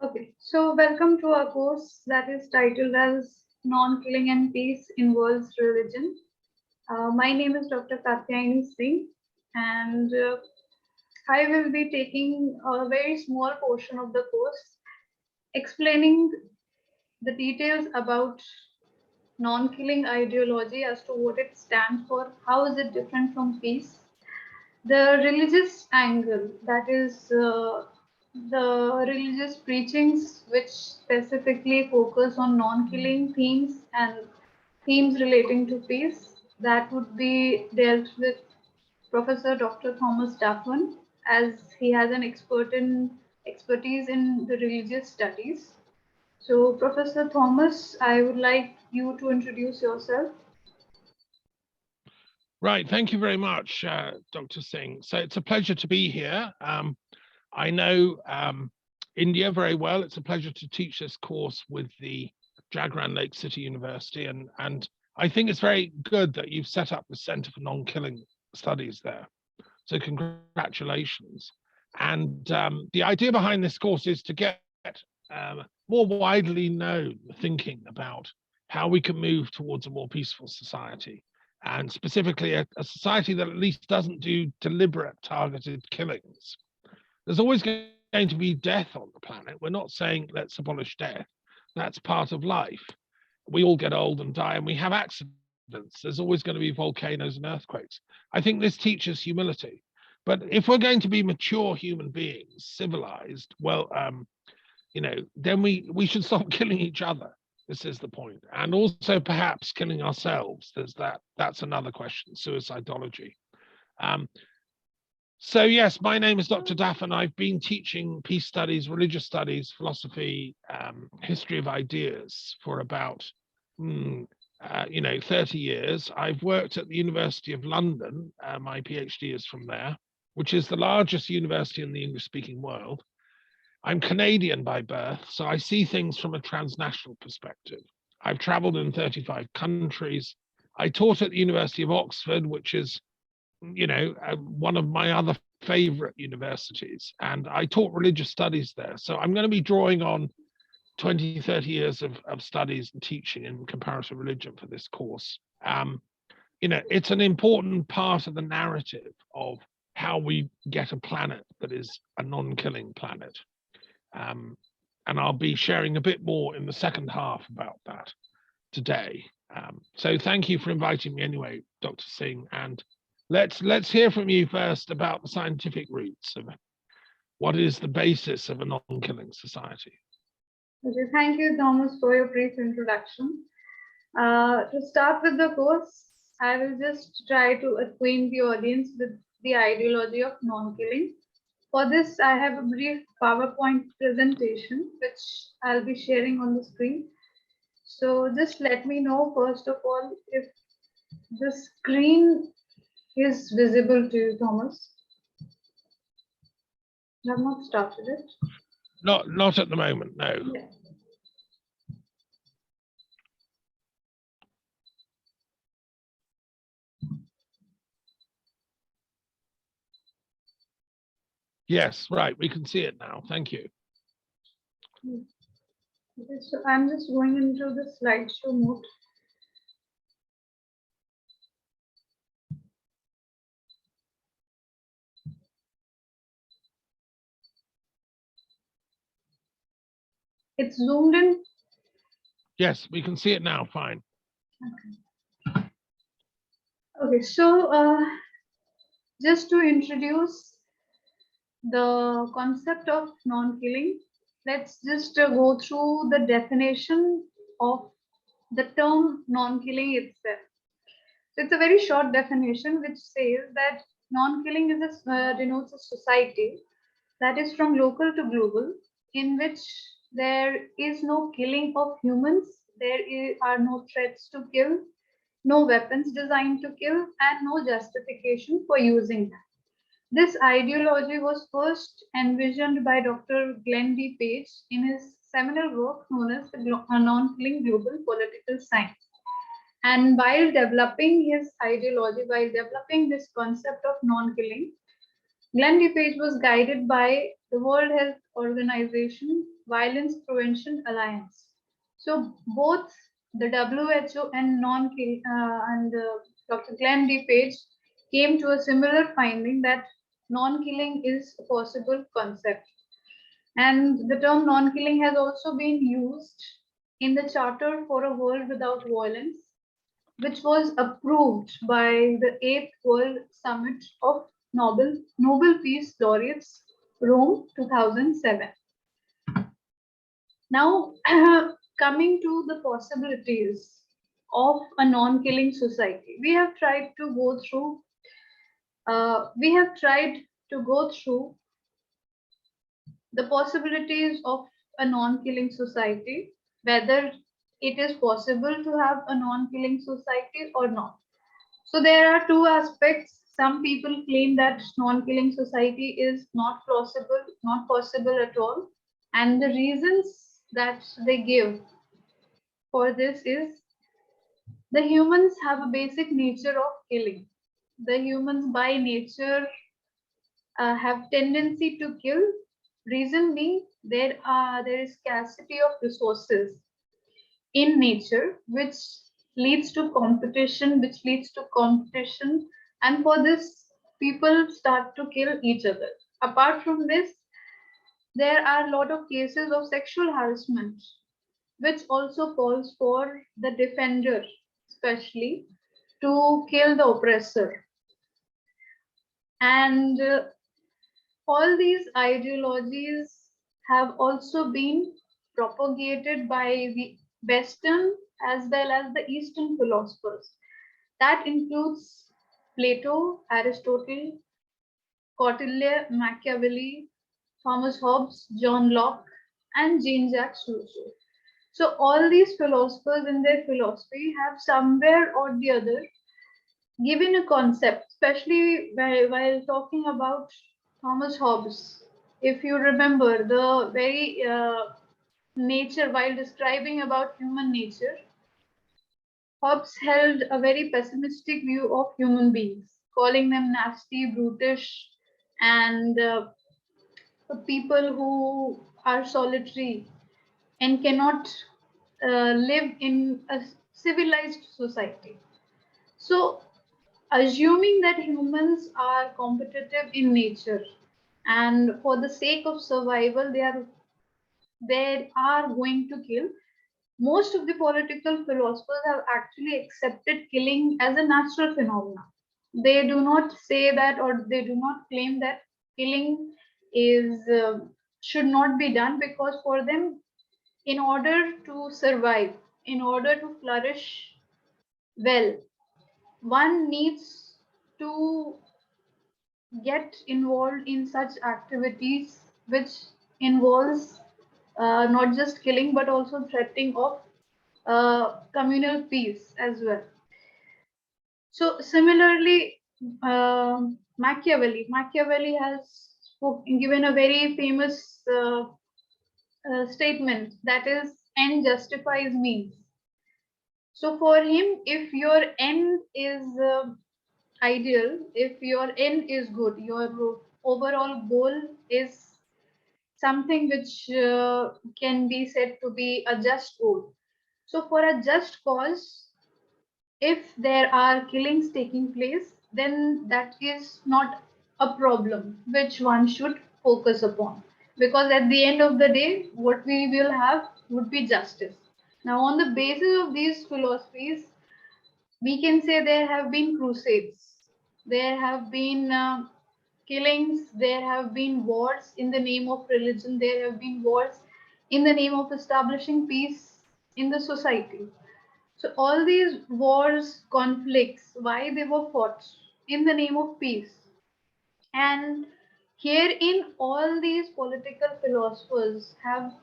Okay, so welcome to our course that is titled as Non-Killing and Peace in World's Religion. My name is Dr. Katyayani Singh, and I will be taking a very small portion of the course explaining the details about non-killing ideology as to what it stands for, how is it different from peace, the religious angle, that is the religious preachings which specifically focus on non-killing themes and themes relating to peace, that would be dealt with Professor Dr. Thomas Duffin, as he has an expertise in the religious studies. So, Professor Thomas, I would like you to introduce yourself. Right, thank you very much, Dr. Singh. So it's a pleasure to be here. I know India very well. It's a pleasure to teach this course with the Jagran Lake City University, and I think it's very good that you've set up the Center for Non-Killing Studies there. So congratulations. And the idea behind this course is to get more widely known thinking about how we can move towards a more peaceful society, and specifically a society that at least doesn't do deliberate targeted killings. There's always going to be death on the planet. We're not saying let's abolish death. That's part of life. We all get old and die, and we have accidents. There's always going to be volcanoes and earthquakes. I think this teaches humility. But if we're going to be mature human beings, civilized, well, then we should stop killing each other. This is the point. And also perhaps killing ourselves. That's another question, suicidology. So yes, my name is Dr. Duffin. I've been teaching peace studies, religious studies, philosophy, history of ideas for about 30 years. I've worked at the University of London. My PhD is from there, which is the largest university in the English-speaking world. I'm Canadian by birth, so I see things from a transnational perspective. I've traveled in 35 countries. I taught at the University of Oxford, which is, one of my other favorite universities, and I taught religious studies there. So I'm going to be drawing on 20, 30 years of studies and teaching in comparative religion for this course. It's an important part of the narrative of how we get a planet that is a non-killing planet. And I'll be sharing a bit more in the second half about that today. So thank you for inviting me anyway, Dr. Singh. And let's hear from you first about the scientific roots of what is the basis of a non-killing society. Okay, thank you, Thomas, for your brief introduction. To start with the course, I will just try to acquaint the audience with the ideology of non-killing. For this, I have a brief PowerPoint presentation, which I'll be sharing on the screen. So just let me know, first of all, if the screen is visible to you, Thomas. You have not started it? Not at the moment, no. Yeah. Yes, right. We can see it now. Thank you. Okay, so I'm just going into the slideshow mode. It's zoomed in? Yes, we can see it now. Fine. Okay, so just to introduce the concept of non-killing, let's just go through the definition of the term non-killing itself. So it's a very short definition which says that non-killing is denotes a society that is from local to global, in which there is no killing of humans, are no threats to kill, no weapons designed to kill, and no justification for using them. This ideology was first envisioned by Dr. Glenn D. Page in his seminal work known as the Non-Killing Global Political Science. And while developing his ideology, while developing this concept of non-killing, Glenn D. Page was guided by the World Health Organization, Violence Prevention Alliance. So both the WHO and Dr. Glenn D. Page came to a similar finding that non-killing is a possible concept. And the term non-killing has also been used in the Charter for a World Without Violence, which was approved by the 8th World Summit of Nobel Peace Laureates, Rome 2007. Now, coming to the possibilities of a non-killing society, we have tried to go through the possibilities of a non-killing society, whether it is possible to have a non-killing society or not. So there are two aspects. Some people claim that non-killing society is not possible at all. And the reasons that they give for this is the humans have a basic nature of killing. The humans by nature have tendency to kill. Reason being there is scarcity of resources in nature, which which leads to competition, and for this, people start to kill each other. Apart from this, there are a lot of cases of sexual harassment, which also calls for the defender, especially, to kill the oppressor. And all these ideologies have also been propagated by the Western as well as the Eastern philosophers. That includes Plato, Aristotle, Cautilya, Machiavelli, Thomas Hobbes, John Locke, and Jean-Jacques Rousseau. So all these philosophers in their philosophy have somewhere or the other given a concept, especially while talking about Thomas Hobbes. If you remember the very nature, while describing about human nature, Hobbes held a very pessimistic view of human beings, calling them nasty, brutish, and people who are solitary and cannot live in a civilized society. So, assuming that humans are competitive in nature and for the sake of survival, they are going to kill. Most of the political philosophers have actually accepted killing as a natural phenomenon. They do not say that, or they do not claim that killing is should not be done, because for them, in order to survive, in order to flourish well, one needs to get involved in such activities which involves not just killing but also threatening of communal peace as well. So similarly, Machiavelli has given a very famous statement, that is, end justifies means. So for him, if your end is ideal, if your end is good, your overall goal is something which can be said to be a just goal. So for a just cause, if there are killings taking place, then that is not a problem which one should focus upon. Because at the end of the day, what we will have would be justice. Now, on the basis of these philosophies, we can say there have been crusades, there have been killings, there have been wars in the name of religion, there have been wars in the name of establishing peace in the society. So all these wars, conflicts, why they were fought? In the name of peace. And herein, all these political philosophers have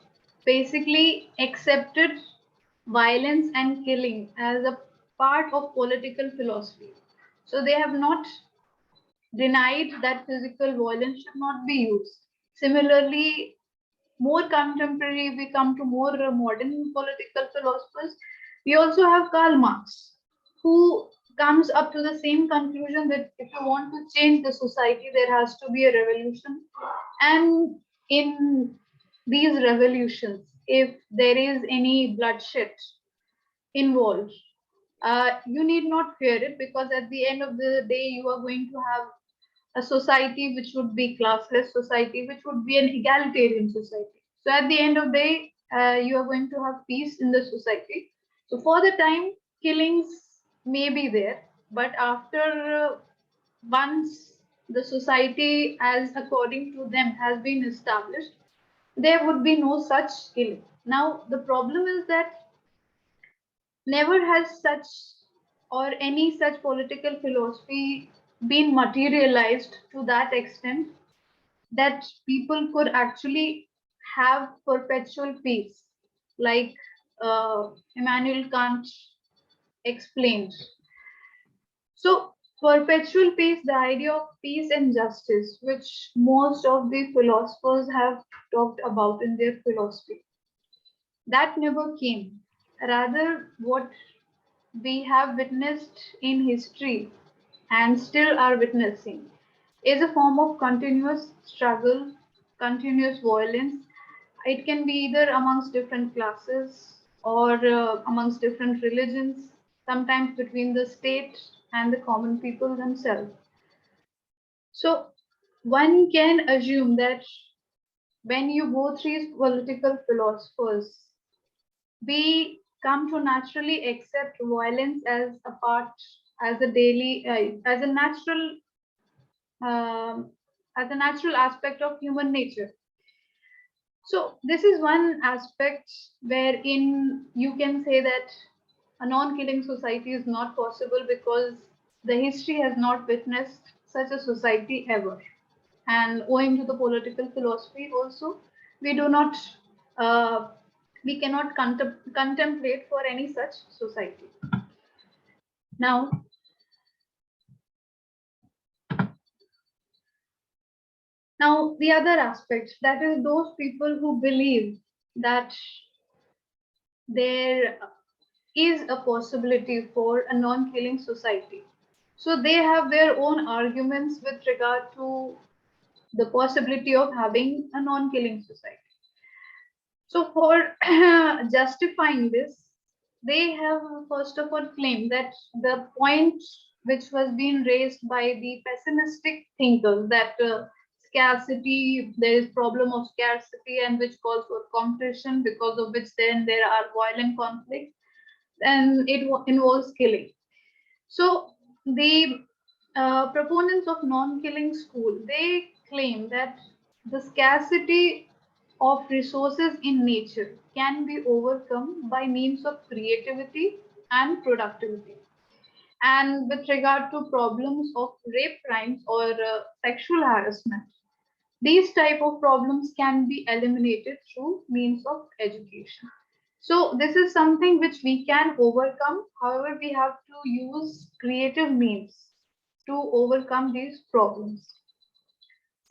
basically accepted violence and killing as a part of political philosophy. So they have not denied that physical violence should not be used. Similarly, more contemporary, we come to more modern political philosophers. We also have Karl Marx, who comes up to the same conclusion that if you want to change the society, there has to be a revolution. And in these revolutions, if there is any bloodshed involved, you need not fear it, because at the end of the day, you are going to have a society which would be classless society, which would be an egalitarian society. So at the end of the day, you are going to have peace in the society. So for the time, killings may be there, but after once the society, as according to them, has been established, there would be no such killing. Now the problem is that never has such or any such political philosophy been materialized to that extent that people could actually have perpetual peace, like Immanuel Kant explained. So, perpetual peace, the idea of peace and justice, which most of the philosophers have talked about in their philosophy, that never came. Rather, what we have witnessed in history and still are witnessing is a form of continuous struggle, continuous violence. It can be either amongst different classes or amongst different religions, sometimes between the state and the common people themselves. So, one can assume that when you go through political philosophers, we come to naturally accept violence as a part, as a daily, um, as a natural aspect of human nature. So this is one aspect wherein you can say that a non-killing society is not possible, because the history has not witnessed such a society ever. And owing to the political philosophy also, we do not, uh, we cannot contemplate for any such society. Now, the other aspect, that is those people who believe that there is a possibility for a non-killing society. So they have their own arguments with regard to the possibility of having a non-killing society. So for justifying this, they have first of all claimed that the point which was being raised by the pessimistic thinkers, that scarcity, there is problem of scarcity and which calls for competition, because of which then there are violent conflicts, and it involves killing. So the proponents of non-killing school, they claim that the scarcity of resources in nature can be overcome by means of creativity and productivity. And with regard to problems of rape crimes or sexual harassment, these type of problems can be eliminated through means of education. So this is something which we can overcome. However, we have to use creative means to overcome these problems.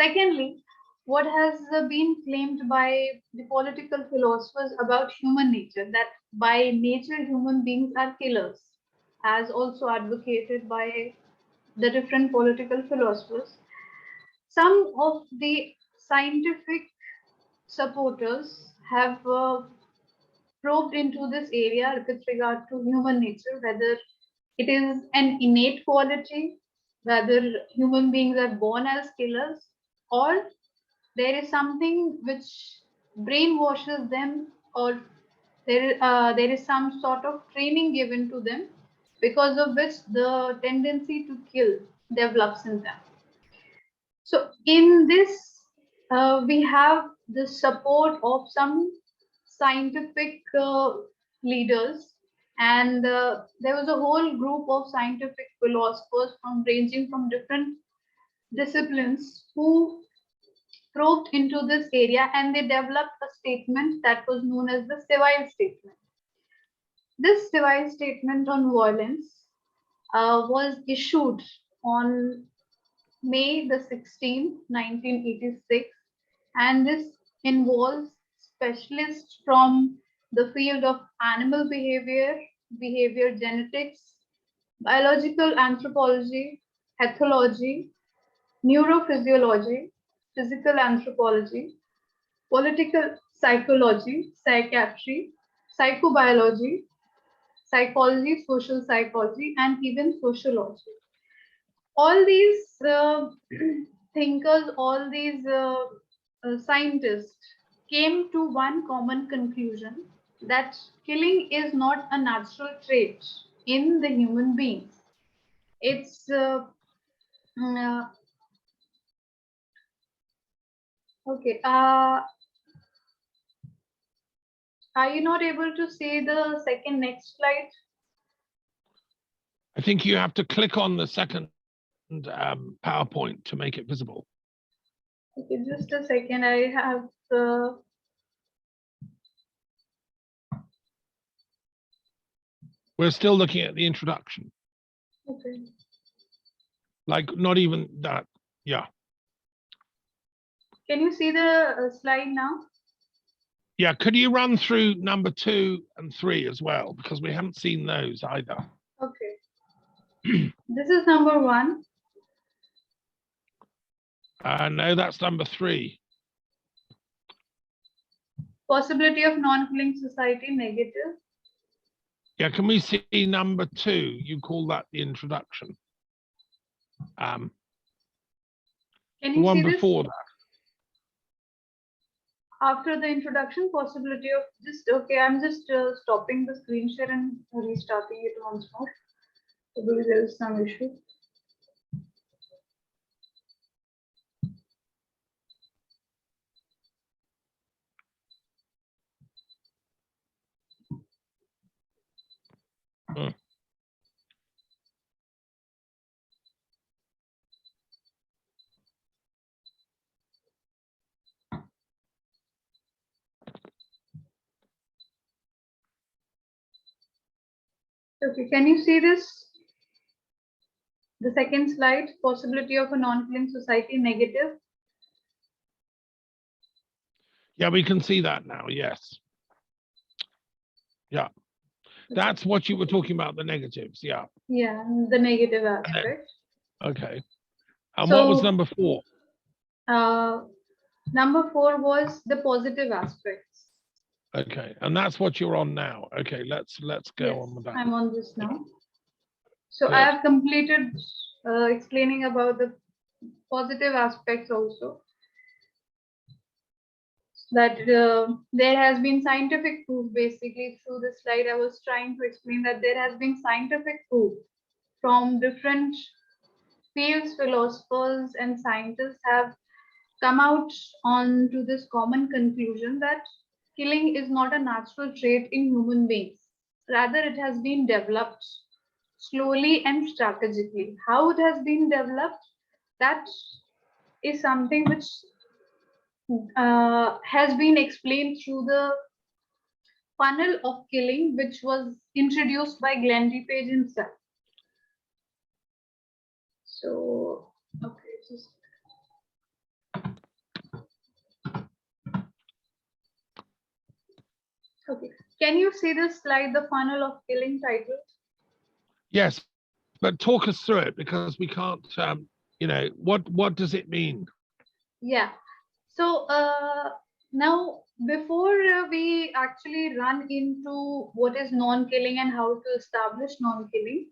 Secondly, what has been claimed by the political philosophers about human nature, that by nature human beings are killers, as also advocated by the different political philosophers. Some of the scientific supporters have probed into this area with regard to human nature, whether it is an innate quality, whether human beings are born as killers, or there is something which brainwashes them, or there is some sort of training given to them, because of which the tendency to kill develops in them. So in this, we have the support of some scientific leaders, and there was a whole group of scientific philosophers from ranging from different disciplines who probed into this area, and they developed a statement that was known as the civil statement. This civil statement on violence was issued on May the 16th, 1986, and this involves specialists from the field of animal behavior, behavior genetics, biological anthropology, ethology, neurophysiology, physical anthropology, political psychology, psychiatry, psychobiology, psychology, social psychology, and even sociology. All these thinkers, all these scientists came to one common conclusion that killing is not a natural trait in the human beings. It's mm, okay. Are you not able to see the second next slide? I think you have to click on the second PowerPoint to make it visible. Okay, just a second. I have the. We're still looking at the introduction. Okay. Like not even that. Yeah. Can you see the slide now? Yeah. Could you run through number 2 and 3 as well? Because we haven't seen those either. Okay. This is number 1. No, that's number 3. Possibility of non-killing society, negative. Yeah, can we see number 2? You call that the introduction. Can The you one see this? before that. After the introduction, possibility of just, okay, I'm just stopping the screen share and restarting it once more. I believe there is some issue. Okay, can you see this? The second slide, possibility of a non-killing society, negative. Yeah, we can see that now. Yes. Yeah. That's what you were talking about, the negatives. Yeah. Yeah, the negative aspect. Okay. And So, what was number 4? Number 4 was the positive aspects. Okay. And that's what you're on now. Okay, let's go Yes, on with that. I'm on this now. So Good. I have completed explaining about the positive aspects also. That there has been scientific proof, basically through this slide I was trying to explain that there has been scientific proof from different fields, philosophers and scientists have come out on to this common conclusion that killing is not a natural trait in human beings. Rather, it has been developed slowly and strategically. How it has been developed, that is something which has been explained through the funnel of killing, which was introduced by Glenn D. Page himself. So, okay, just okay. Can you see this slide, the funnel of killing title? Yes, but talk us through it because we can't. What does it mean? Yeah. So now, before we actually run into what is non-killing and how to establish non-killing,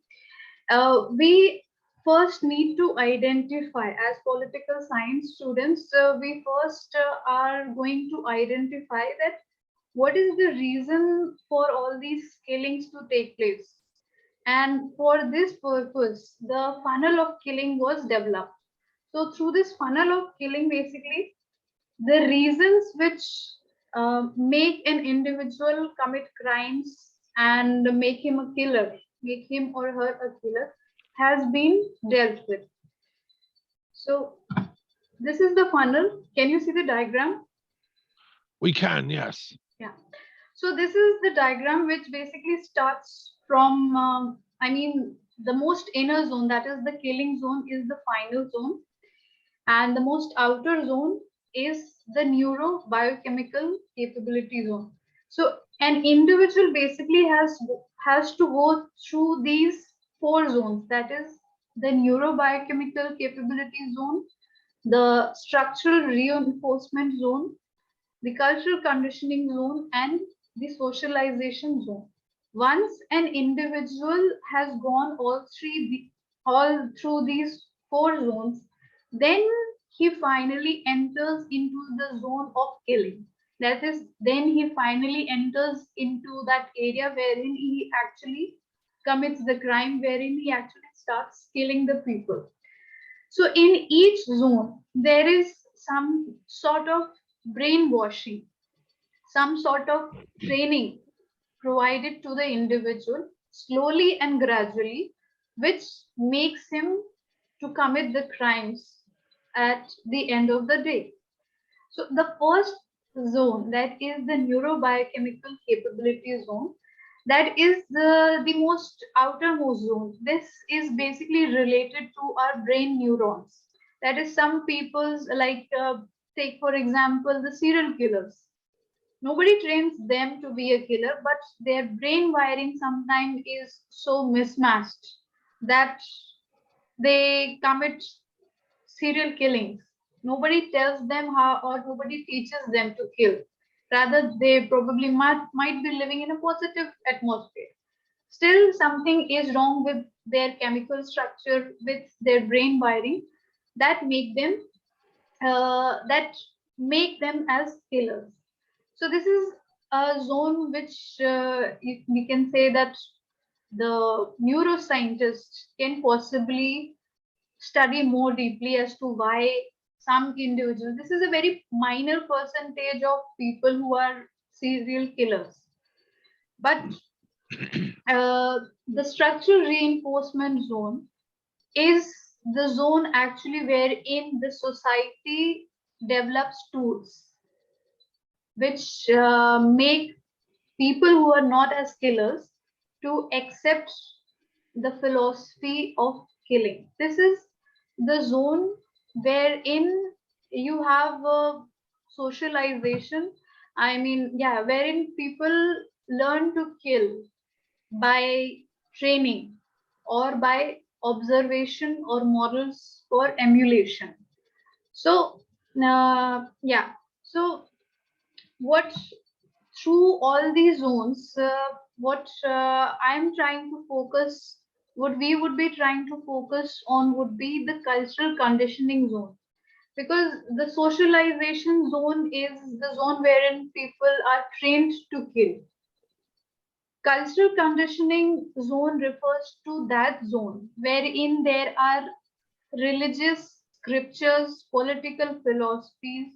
we first need to identify, as political science students, we first are going to identify that what is the reason for all these killings to take place. And for this purpose, the funnel of killing was developed. So through this funnel of killing, basically, the reasons which make an individual commit crimes and make him a killer, make him or her a killer, has been dealt with. So this is the funnel. Can you see the diagram? We can, yes. Yeah. So this is the diagram which basically starts from, the most inner zone, that is the killing zone, is the final zone. And the most outer zone is the neurobiochemical capability zone. So an individual basically has to go through these 4 zones, that is the neurobiochemical capability zone, the structural reinforcement zone, the cultural conditioning zone, and the socialization zone. Once an individual has gone all through these four zones, then he finally enters into the zone of killing. That is, then he finally enters into that area wherein he actually commits the crime, wherein he actually starts killing the people. So in each zone, there is some sort of brainwashing, some sort of training provided to the individual slowly and gradually, which makes him to commit the crimes at the end of the day. So the first zone, that is the neurobiochemical capability zone, that is the most outermost zone. This is basically related to our brain neurons. That is, some people's like take for example the serial killers. Nobody trains them to be a killer, but their brain wiring sometimes is so mismatched that they commit serial killings. Nobody tells them how, or nobody teaches them to kill. Rather, they probably might be living in a positive atmosphere. Still, something is wrong with their chemical structure, with their brain wiring, that that make them as killers. So this is a zone which we can say that the neuroscientists can possibly study more deeply as to why some individuals, this is a very minor percentage of people who are serial killers, but the structural reinforcement zone is the zone actually wherein the society develops tools which make people who are not as killers to accept the philosophy of killing. This is the zone wherein you have socialization. I mean, yeah, wherein people learn to kill by training or by observation or models for emulation. So, yeah. So, what through all these zones, what I'm trying to focus, what we would be trying to focus on would be the cultural conditioning zone. Because the socialization zone is the zone wherein people are trained to kill. Cultural conditioning zone refers to that zone wherein there are religious scriptures, political philosophies,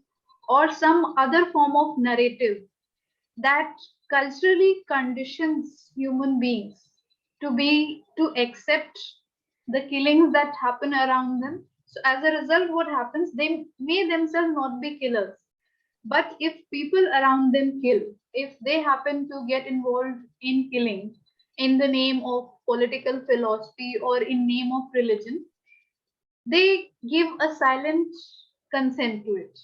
or some other form of narrative that culturally conditions human beings to accept the killings that happen around them. So as a result, what happens, they may themselves not be killers, but if people around them kill, if they happen to get involved in killing in the name of political philosophy or in name of religion, they give a silent consent to it.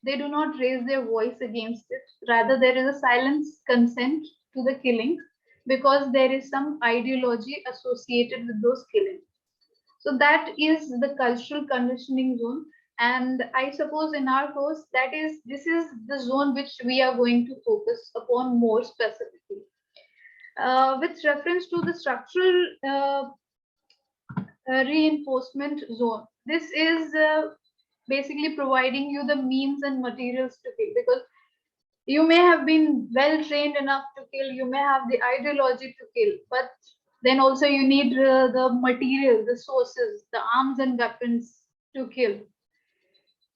They do not raise their voice against it. Rather, there is a silent consent to the killing because there is some ideology associated with those killings. So that is the cultural conditioning zone. And I suppose in our course, this is the zone which we are going to focus upon more specifically. With reference to the structural reinforcement zone. This is basically providing you the means and materials to kill, because you may have been well trained enough to kill, you may have the ideology to kill, but then also you need the material, the sources, the arms and weapons to kill.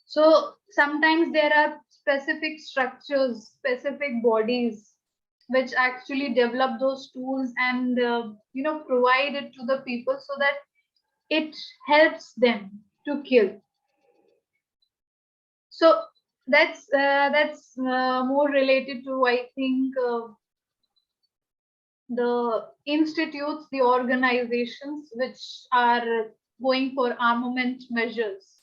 So sometimes there are specific structures, specific bodies which actually develop those tools and provide it to the people so that it helps them to kill. So that's more related to, I think, the institutes, the organizations which are going for armament measures,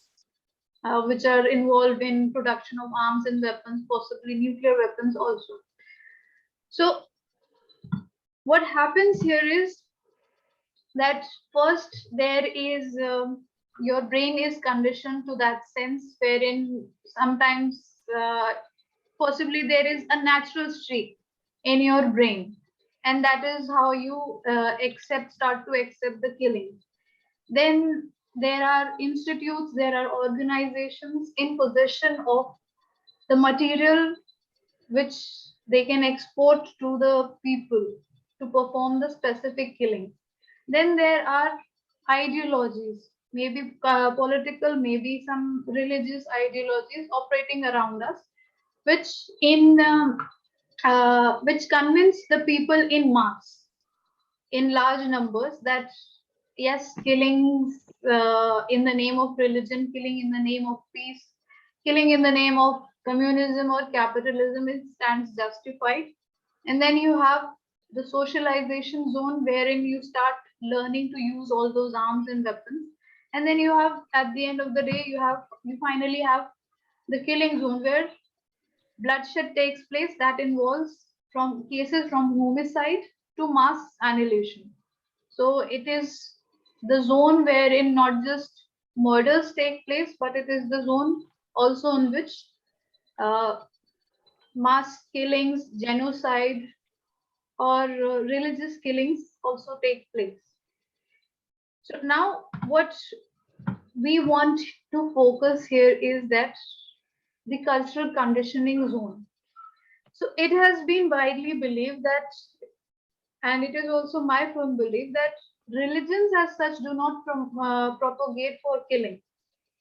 which are involved in production of arms and weapons, possibly nuclear weapons also. So what happens here is that first there is your brain is conditioned to that sense wherein sometimes possibly there is a natural streak in your brain, and that is how you start to accept the killing. Then there are institutes, there are organizations in possession of the material which they can export to the people to perform the specific killing. Then there are ideologies, maybe political, maybe some religious ideologies operating around us, which which convince the people in mass, in large numbers, that yes, killings in the name of religion, killing in the name of peace, killing in the name of communism or capitalism, it stands justified. And then you have the socialization zone wherein you start learning to use all those arms and weapons. And then you have, at the end of the day, you finally have the killing zone where bloodshed takes place, that involves from cases from homicide to mass annihilation. So it is the zone wherein not just murders take place, but it is the zone also in which uh, mass killings, genocide, or religious killings also take place. So now what we want to focus here is that the cultural conditioning zone. So it has been widely believed that, and it is also my firm belief, that religions as such do not propagate for killing,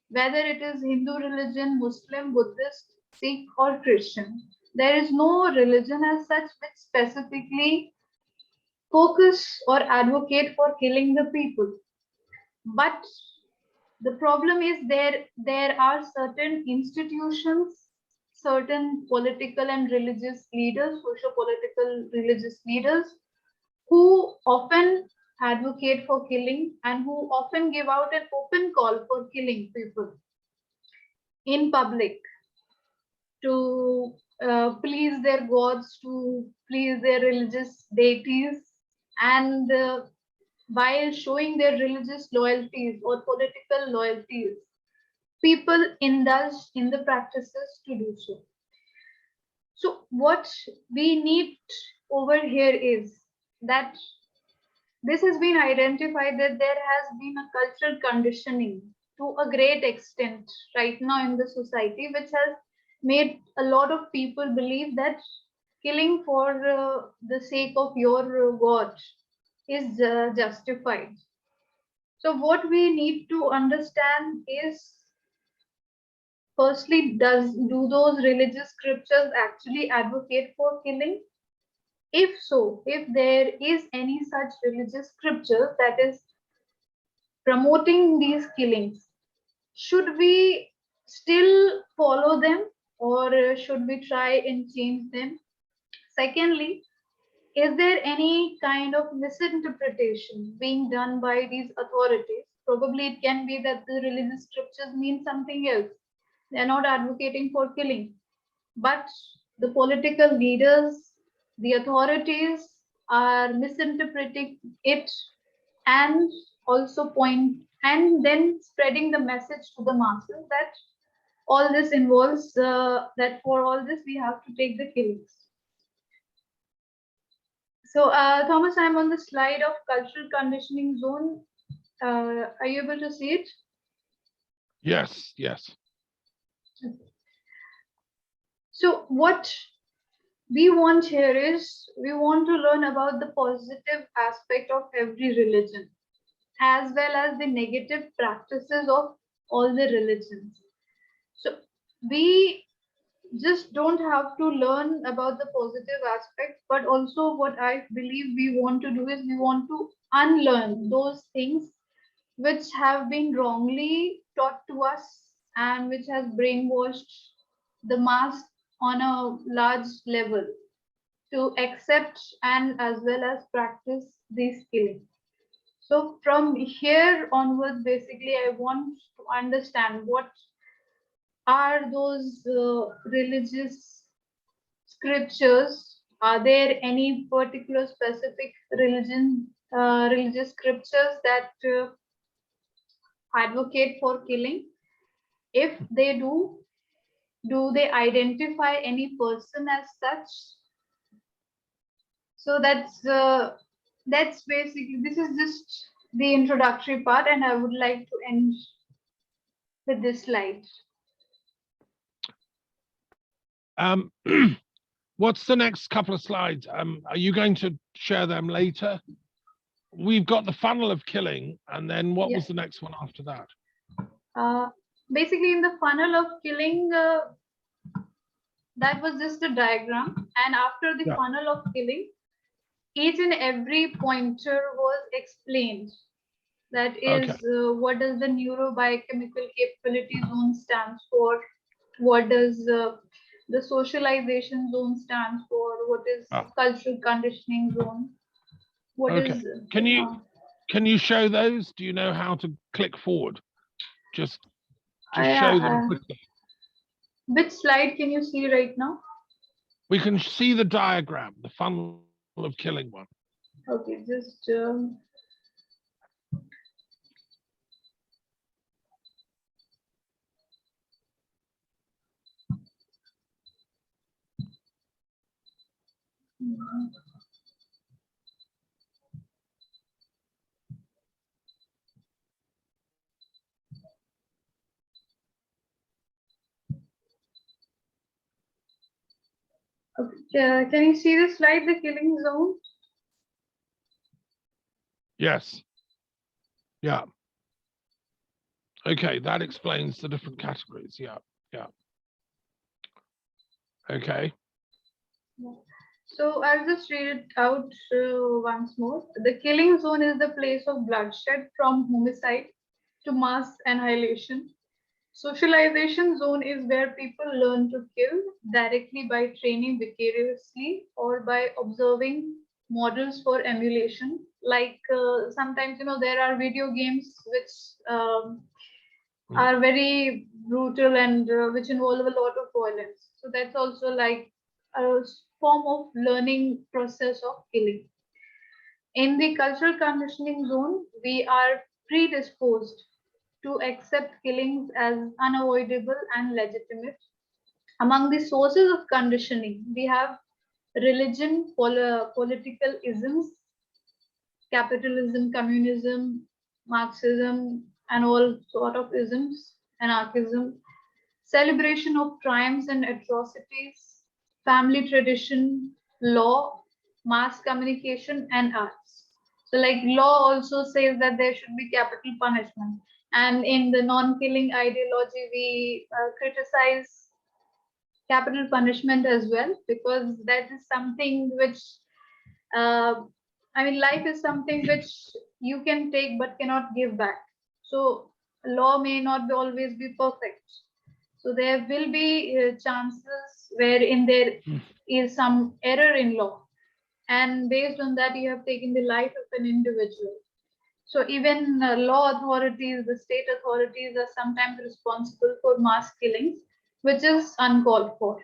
whether it is Hindu religion, Muslim, Buddhist, Sikh, or Christian. There is no religion as such which specifically focus or advocate for killing the people. But the problem is there are certain institutions, certain political and religious leaders, socio-political religious leaders, who often advocate for killing and who often give out an open call for killing people in public to please their gods, to please their religious deities, and while showing their religious loyalties or political loyalties, people indulge in the practices to do so. So, what we need over here is that this has been identified that there has been a cultural conditioning to a great extent right now in the society, which has made a lot of people believe that killing for the sake of your God is justified. So, what we need to understand is, firstly, do those religious scriptures actually advocate for killing? If so, if there is any such religious scripture that is promoting these killings, should we still follow them, or should we try and change them? Secondly, is there any kind of misinterpretation being done by these authorities? Probably it can be that the religious scriptures mean something else. They're not advocating for killing, but the political leaders, the authorities are misinterpreting it, and also point and then spreading the message to the masses that all this involves that for all this we have to take the killings. So, Thomas, I'm on the slide of cultural conditioning zone. Are you able to see it? Yes, yes. So, what we want here is we want to learn about the positive aspect of every religion, as well as the negative practices of all the religions. So, we just don't have to learn about the positive aspects, but also what I believe we want to do is we want to unlearn those things which have been wrongly taught to us and which has brainwashed the mass on a large level to accept and as well as practice these skills. So from here onwards, basically, I want to understand what are those religious scriptures. Are there any particular specific religious scriptures that advocate for killing? If they do, Do they identify any person as such? So that's basically, this is just the introductory part, and I would like to end with this slide. What's the next couple of slides? Are you going to share them later? We've got the funnel of killing, and then what was the next one after that? Basically, in the funnel of killing, that was just a diagram, and after the funnel of killing, each and every pointer was explained. That is, what does the neurobiochemical capability zone stands for? What does the socialization zone stands for? What is cultural conditioning zone? What is? Can you show those? Do you know how to click forward? Just show them quickly. Which slide can you see right now? We can see the diagram, the funnel of killing one. Okay, just can you see the slide, the killing zone? Yes. Yeah. Okay, that explains the different categories. Yeah. Okay. So I'll just read it out once more. The killing zone is the place of bloodshed from homicide to mass annihilation. Socialization zone is where people learn to kill directly by training vicariously or by observing models for emulation. Like sometimes, there are video games which are very brutal and which involve a lot of violence. So that's also like a form of learning process of killing. In the cultural conditioning zone, we are predisposed to accept killings as unavoidable and legitimate. Among the sources of conditioning, we have religion, political isms, capitalism, communism, Marxism, and all sort of isms, anarchism, celebration of triumphs and atrocities, family tradition, law, mass communication, and arts. So, like law also says that there should be capital punishment. And in the non-killing ideology, we criticize capital punishment as well, because that is something which, life is something which you can take but cannot give back. So law may not be always be perfect. So there will be chances wherein there is some error in law, and based on that, you have taken the life of an individual. So even law authorities, the state authorities are sometimes responsible for mass killings, which is uncalled for.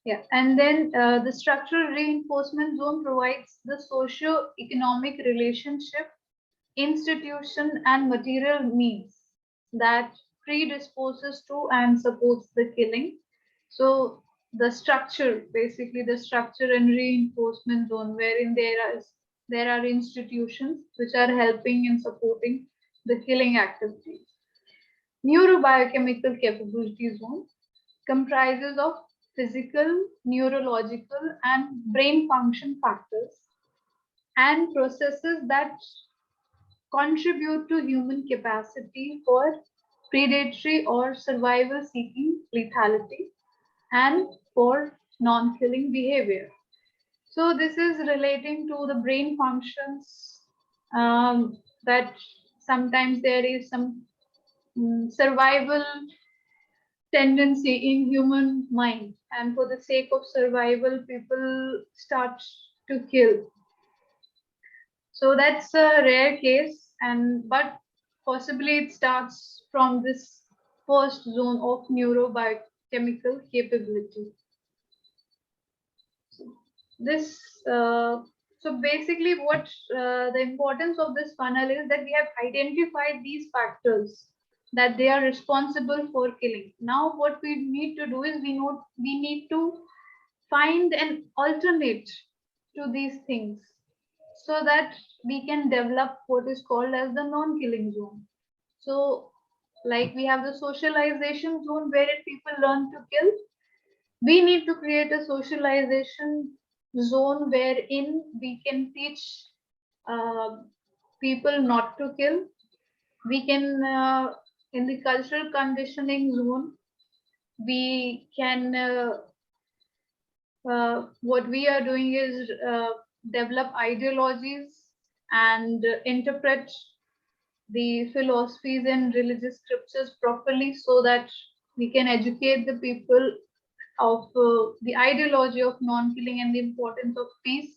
Yeah, and then the structural reinforcement zone provides the socio-economic relationship, institution, and material means that predisposes to and supports the killing. So the structure, basically the structure and reinforcement zone, wherein there are institutions which are helping and supporting the killing activities. Neurobiochemical capability zone comprises of physical, neurological, and brain function factors and processes that contribute to human capacity for predatory or survival seeking lethality and for non-killing behavior. So this is relating to the brain functions, that sometimes there is some survival tendency in human mind, and for the sake of survival people start to kill. So that's a rare case, but possibly it starts from this first zone of neurobiochemical capability. So So basically, what the importance of this funnel is that we have identified these factors that they are responsible for killing. Now, what we need to do is we need to find an alternate to these things so that we can develop what is called as the non-killing zone. So, like we have the socialization zone where people learn to kill. We need to create a socialization zone wherein we can teach uh, people not to kill. We can, in the cultural conditioning zone, we can, what we are doing is develop ideologies and interpret the philosophies and religious scriptures properly so that we can educate the people of the ideology of non-killing and the importance of peace.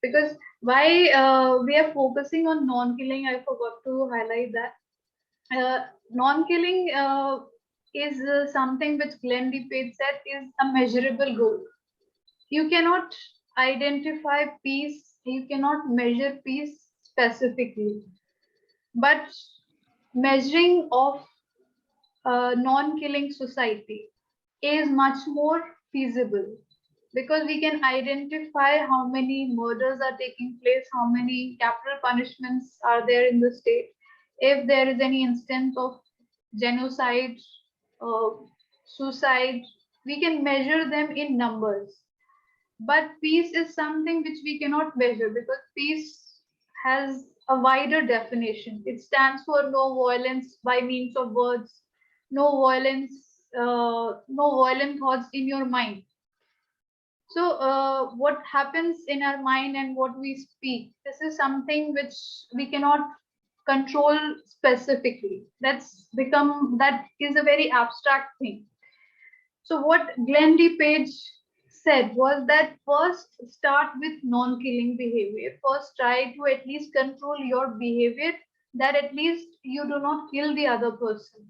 Because why we are focusing on non-killing, I forgot to highlight that. Non-killing is something which Glenn D. Page said is a measurable goal. You cannot identify peace, you cannot measure peace specifically, but measuring of a non-killing society is much more feasible because we can identify how many murders are taking place, how many capital punishments are there in the state, if there is any instance of genocide, uh, suicide, we can measure them in numbers. But peace is something which we cannot measure because peace has a wider definition. It stands for no violence by means of words, no violence, no violent thoughts in your mind. So, what happens in our mind and what we speak, this is something which we cannot control specifically. That is a very abstract thing. So what Glenn D. Page said was that first start with non-killing behavior. First try to at least control your behavior that at least you do not kill the other person.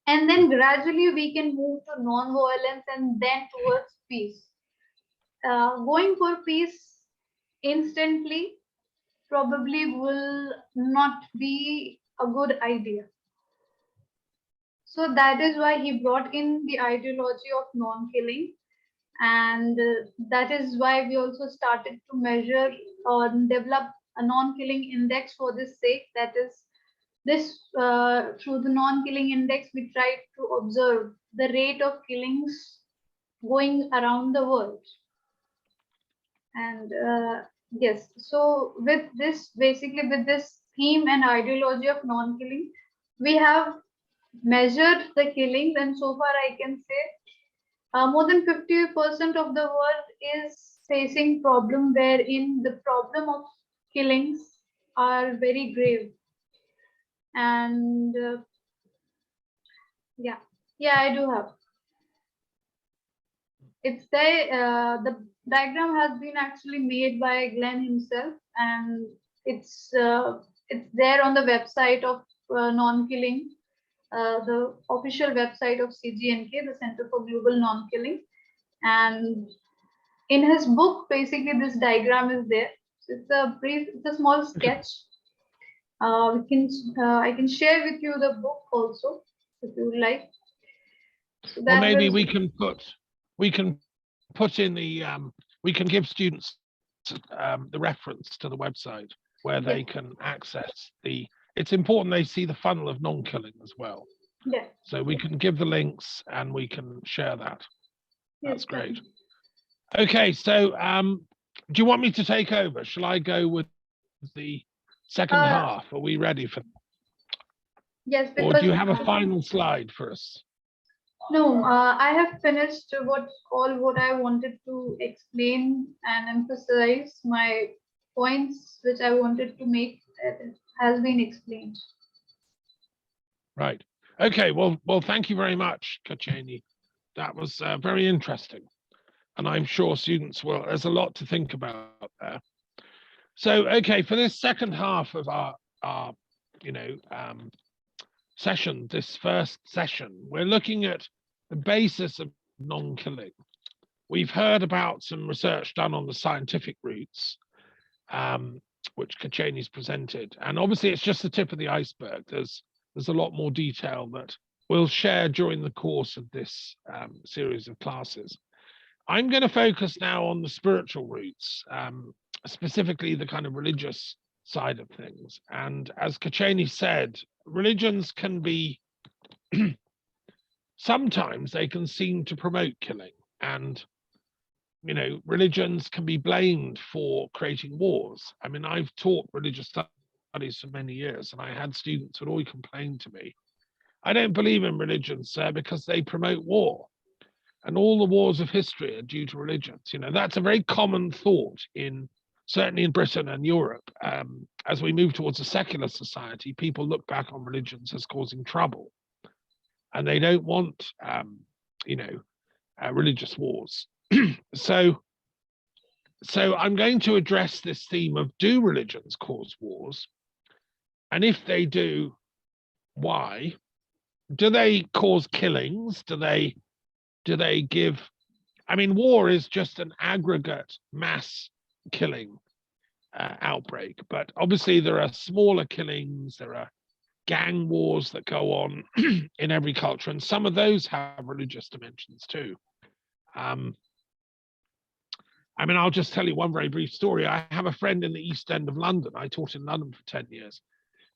And then gradually we can move to non-violence and then towards peace. Going for peace instantly probably will not be a good idea. So that is why he brought in the ideology of non-killing, and that is why we also started to measure or develop a non-killing index for this sake. That is, this through the non-killing index, we tried to observe the rate of killings going around the world. And yes, so with this, basically with this theme and ideology of non-killing, we have measured the killings, and so far I can say more than 50% of the world is facing problem wherein the problem of killings are very grave. And yeah, yeah, I do have. It's there. The diagram has been actually made by Glenn himself, and it's there on the website of non-killing, the official website of CGNK, the Center for Global Non-Killing. And in his book, basically this diagram is there. So it's a small sketch. I can share with you the book also if you would like. So Or that maybe was, we can put in the we can give students the reference to the website where they yeah, can access the. It's important they see the funnel of non-killing as well. yeah, So we can give the links and we can share that. yes, That's great. definitely. Okay, so do you want me to take over? Shall I go with the second Uh, half? Are we ready for, yes, or do because you have a final slide for us? no, I have finished what I wanted to explain and emphasize. My points which I wanted to make has been explained. Right. Okay. Well, thank you very much, Kacheni. That was very interesting, and I'm sure students will. There's a lot to think about there. So, okay, for this second half of our you know session, this first session, we're looking at the basis of non-killing. We've heard about some research done on the scientific roots, which Kaceni's presented. And obviously it's just the tip of the iceberg. There's a lot more detail that we'll share during the course of this series of classes. I'm going to focus now on the spiritual roots, specifically the kind of religious side of things. And as Kaceni said, religions can be, sometimes they can seem to promote killing, and religions can be blamed for creating wars. I mean, I've taught religious studies for many years, and I had students who would always complain to me, I don't believe in religions, sir, because they promote war. And all the wars of history are due to religions. That's a very common thought certainly in Britain and Europe. As we move towards a secular society, people look back on religions as causing trouble, and they don't want, religious wars. So I'm going to address this theme of, do religions cause wars? And if they do, why? Do they cause killings? Do they give? I mean, war is just an aggregate mass killing outbreak, but obviously there are smaller killings, there are gang wars that go on in every culture, and some of those have religious dimensions too. I mean, I'll just tell you one very brief story. I have a friend in the East End of London. I taught in London for 10 years,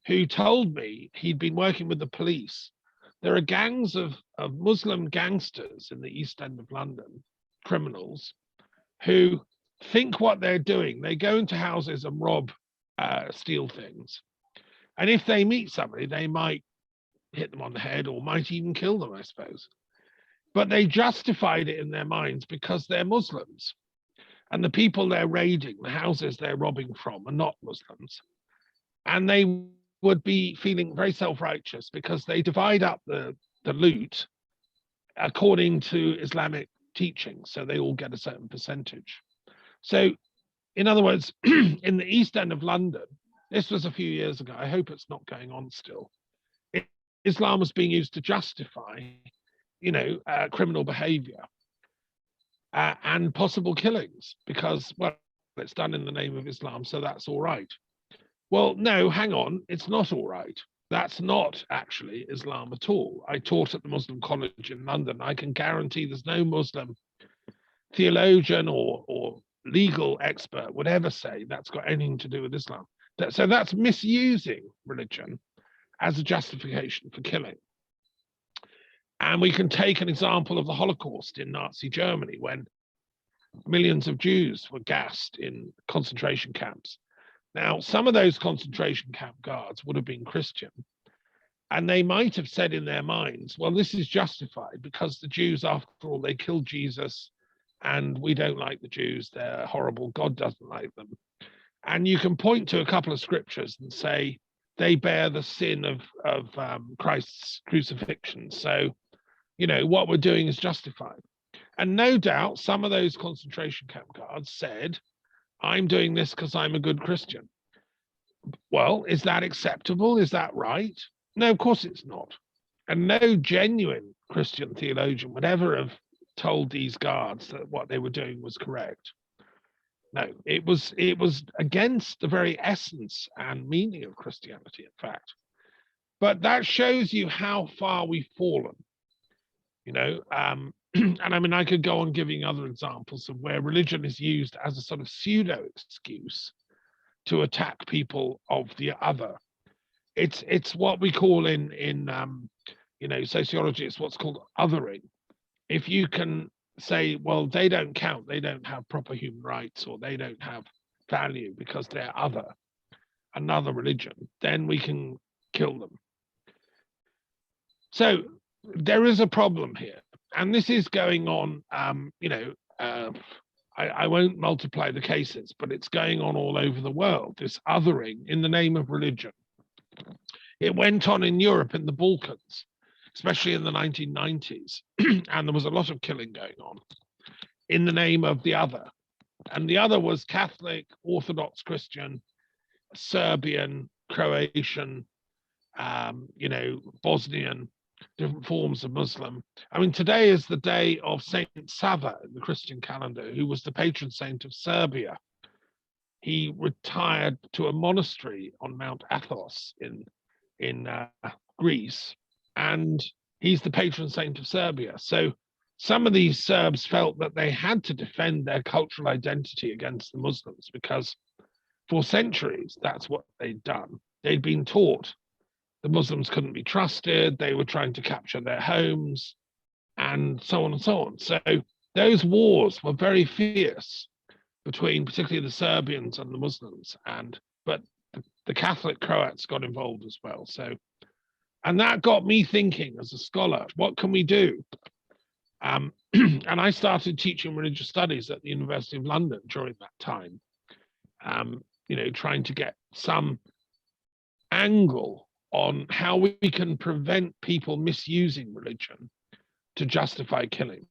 who told me he'd been working with the police. There are gangs of Muslim gangsters in the East End of London, criminals, who think what they're doing. They go into houses and rob, steal things. And if they meet somebody, they might hit them on the head or might even kill them, I suppose. But they justified it in their minds because they're Muslims. And the people they're raiding, the houses they're robbing from, are not Muslims. And they would be feeling very self-righteous because they divide up the loot according to Islamic teaching. So they all get a certain percentage. So, in other words, in the East End of London, this was a few years ago, I hope it's not going on still, Islam was being used to justify, criminal behavior. And possible killings because, well, it's done in the name of Islam, so that's all right. Well, no, hang on, it's not all right. That's not actually Islam at all. I taught at the Muslim College in London. I can guarantee there's no Muslim theologian or legal expert would ever say that's got anything to do with Islam. So that's misusing religion as a justification for killing. And we can take an example of the Holocaust in Nazi Germany, when millions of Jews were gassed in concentration camps. Now, some of those concentration camp guards would have been Christian, and they might have said in their minds, well, this is justified because the Jews, after all, they killed Jesus, and we don't like the Jews. They're horrible. God doesn't like them. And you can point to a couple of scriptures and say they bear the sin of Christ's crucifixion. So, what we're doing is justified. And no doubt some of those concentration camp guards said, I'm doing this because I'm a good Christian. Well, is that acceptable? Is that right? No, of course it's not. And no genuine Christian theologian would ever have told these guards that what they were doing was correct. No, it was against the very essence and meaning of Christianity, in fact. But that shows you how far we've fallen. And I mean, I could go on giving other examples of where religion is used as a sort of pseudo excuse to attack people of the other. It's what we call in sociology, it's what's called othering. If you can say, well, they don't count, they don't have proper human rights, or they don't have value because they're another religion, then we can kill them. So there is a problem here. And this is going on, I won't multiply the cases, but it's going on all over the world, this othering in the name of religion. It went on in Europe, in the Balkans, especially in the 1990s. And there was a lot of killing going on in the name of the other. And the other was Catholic, Orthodox Christian, Serbian, Croatian, Bosnian, different forms of Muslim. I mean, today is the day of Saint Sava in the Christian calendar, who was the patron saint of Serbia. He retired to a monastery on Mount Athos in Greece, and he's the patron saint of Serbia. So some of these Serbs felt that they had to defend their cultural identity against the Muslims because for centuries, that's what they'd done. They'd been taught the Muslims couldn't be trusted, they were trying to capture their homes, and so on and so on. So those wars were very fierce between particularly the Serbians and the Muslims, but the Catholic Croats got involved as well. So, and that got me thinking as a scholar, what can we do? And I started teaching religious studies at the University of London during that time, trying to get some angle on how we can prevent people misusing religion to justify killing.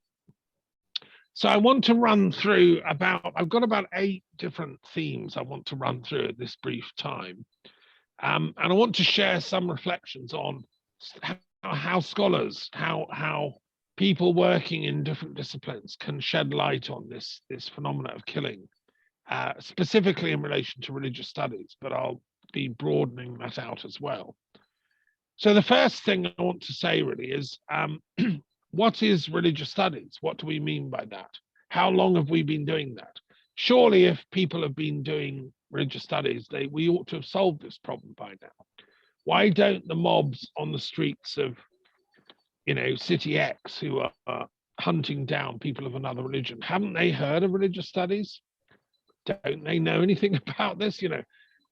So I want to run through I've got about 8 different themes I want to run through at this brief time. And I want to share some reflections on how scholars, how people working in different disciplines can shed light on this phenomena of killing, specifically in relation to religious studies, but I'll be broadening that out as well. So the first thing I want to say really is, what is religious studies? What do we mean by that? How long have we been doing that? Surely if people have been doing religious studies, we ought to have solved this problem by now. Why don't the mobs on the streets of, City X who are hunting down people of another religion, haven't they heard of religious studies? Don't they know anything about this?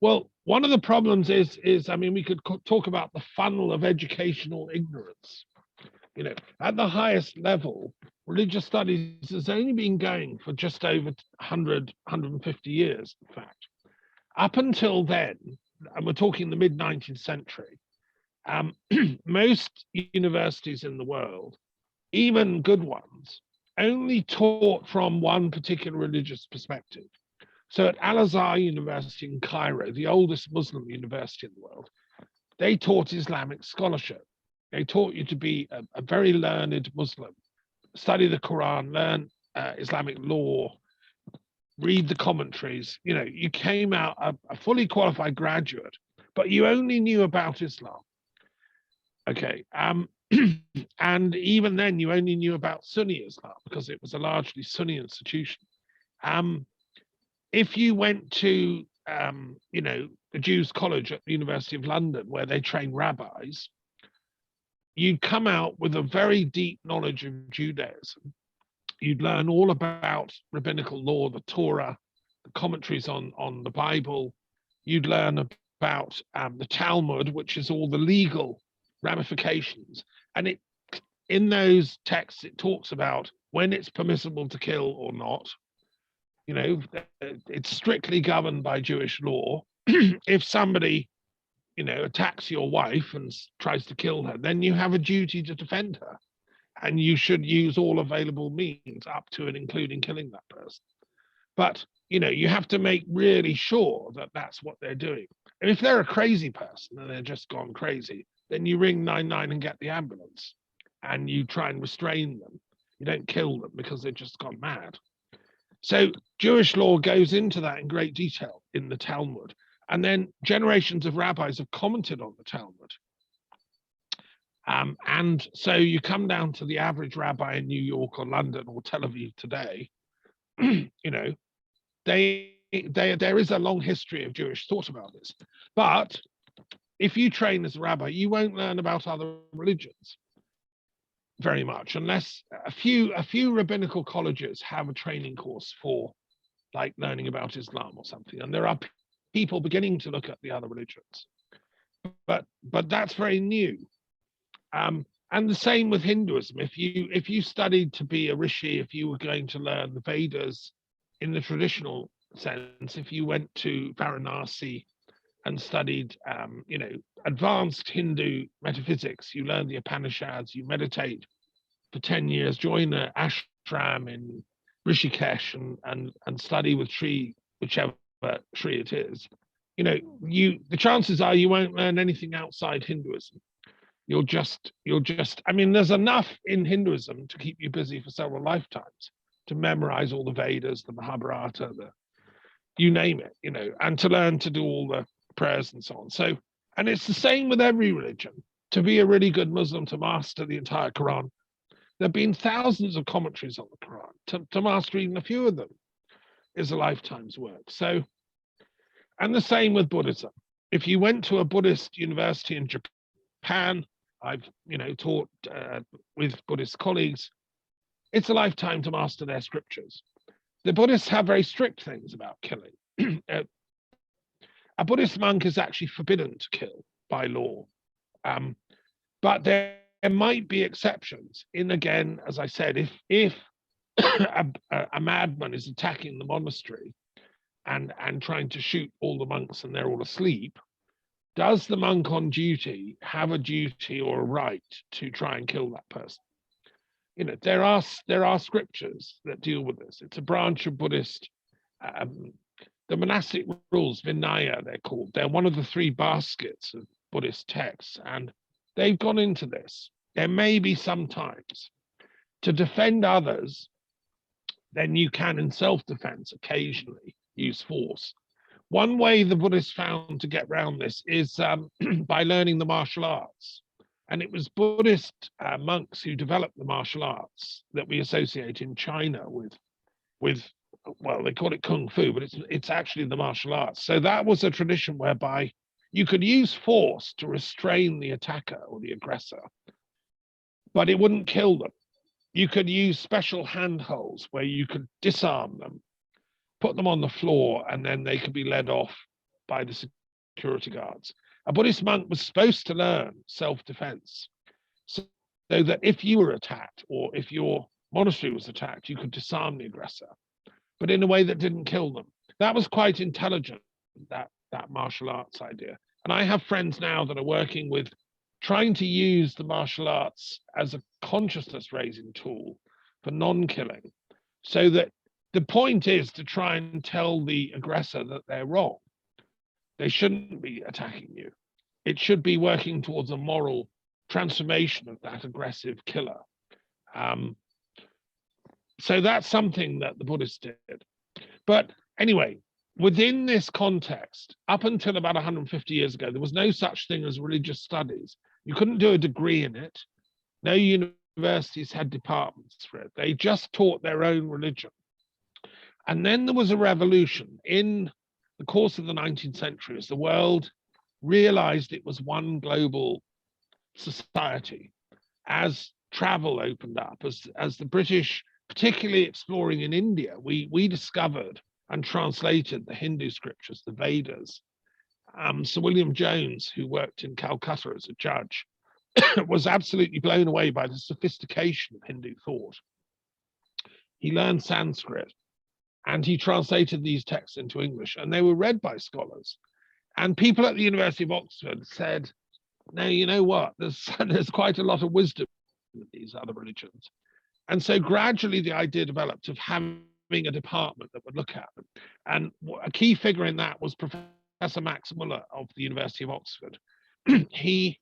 Well, one of the problems is we could talk about the funnel of educational ignorance. At the highest level, religious studies has only been going for just over 100, 150 years, in fact. Up until then, and we're talking the mid-19th century, most universities in the world, even good ones, only taught from one particular religious perspective. So at Al-Azhar University in Cairo, the oldest Muslim university in the world, they taught Islamic scholarship. They taught you to be a very learned Muslim, study the Quran, learn Islamic law, read the commentaries. You came out a fully qualified graduate, but you only knew about Islam. Okay. And even then, you only knew about Sunni Islam because it was a largely Sunni institution. If you went to, the Jews College at the University of London, where they train rabbis, you'd come out with a very deep knowledge of Judaism. You'd learn all about rabbinical law, the Torah, the commentaries on the Bible. You'd learn about the Talmud, which is all the legal ramifications. And in those texts, it talks about when it's permissible to kill or not. It's strictly governed by Jewish law. If somebody, attacks your wife and tries to kill her, then you have a duty to defend her. And you should use all available means up to and including killing that person. But, you have to make really sure that that's what they're doing. And if they're a crazy person and they're just gone crazy, then you ring 999 and get the ambulance and you try and restrain them. You don't kill them because they've just gone mad. So Jewish law goes into that in great detail in the Talmud. And then generations of rabbis have commented on the Talmud. And so you come down to the average rabbi in New York or London or Tel Aviv today, there is a long history of Jewish thought about this. But if you train as a rabbi, you won't learn about other religions very much, unless a few rabbinical colleges have a training course for like learning about Islam or something. And there are people beginning to look at the other religions. But that's very new. And the same with Hinduism. If you studied to be a rishi, if you were going to learn the Vedas in the traditional sense, if you went to Varanasi and studied, advanced Hindu metaphysics, you learn the Upanishads, you meditate for 10 years, join an ashram in Rishikesh and study with Sri, whichever Sri it is, the chances are you won't learn anything outside Hinduism. I mean, there's enough in Hinduism to keep you busy for several lifetimes, to memorize all the Vedas, the Mahabharata, you name it, and to learn to do all the prayers and so on. So, and it's the same with every religion. To be a really good Muslim, to master the entire Quran, there have been thousands of commentaries on the Quran. To master even a few of them is a lifetime's work. So, and the same with Buddhism. If you went to a Buddhist university in Japan, I've taught with Buddhist colleagues, it's a lifetime to master their scriptures. The Buddhists have very strict things about killing. A Buddhist monk is actually forbidden to kill by law. But there might be exceptions. Again, as I said, if a madman is attacking the monastery and trying to shoot all the monks and they're all asleep, does the monk on duty have a duty or a right to try and kill that person? There are scriptures that deal with this. It's a branch of Buddhist. The monastic rules, Vinaya, they're called. They're one of the 3 baskets of Buddhist texts, and they've gone into this. There may be sometimes to defend others, then you can, in self-defense, occasionally use force. One way the Buddhists found to get around this is by learning the martial arts. And it was Buddhist monks who developed the martial arts that we associate in China with well, they call it kung fu, but it's actually the martial arts. So that was a tradition whereby you could use force to restrain the attacker or the aggressor, but it wouldn't kill them. You could use special handholds where you could disarm them, put them on the floor, and then they could be led off by the security guards. A Buddhist monk was supposed to learn self-defense so that if you were attacked or if your monastery was attacked, you could disarm the aggressor, but in a way that didn't kill them. That was quite intelligent, that martial arts idea. And I have friends now that are working with trying to use the martial arts as a consciousness raising tool for non-killing, so that the point is to try and tell the aggressor that they're wrong. They shouldn't be attacking you. It should be working towards a moral transformation of that aggressive killer. So that's something that the Buddhists did. But anyway, within this context, up until about 150 years ago, there was no such thing as religious studies. You couldn't do a degree in it. No universities had departments for it. They just taught their own religion. And then there was a revolution in the course of the 19th century as the world realized it was one global society, as travel opened up, as the British, particularly exploring in India, we discovered and translated the Hindu scriptures, the Vedas. Sir William Jones, who worked in Calcutta as a judge, was absolutely blown away by the sophistication of Hindu thought. He learned Sanskrit and he translated these texts into English, and they were read by scholars. And people at the University of Oxford said, no, you know what, there's quite a lot of wisdom in these other religions. And so gradually the idea developed of having a department that would look at them. And a key figure in that was Professor Max Muller of the University of Oxford. He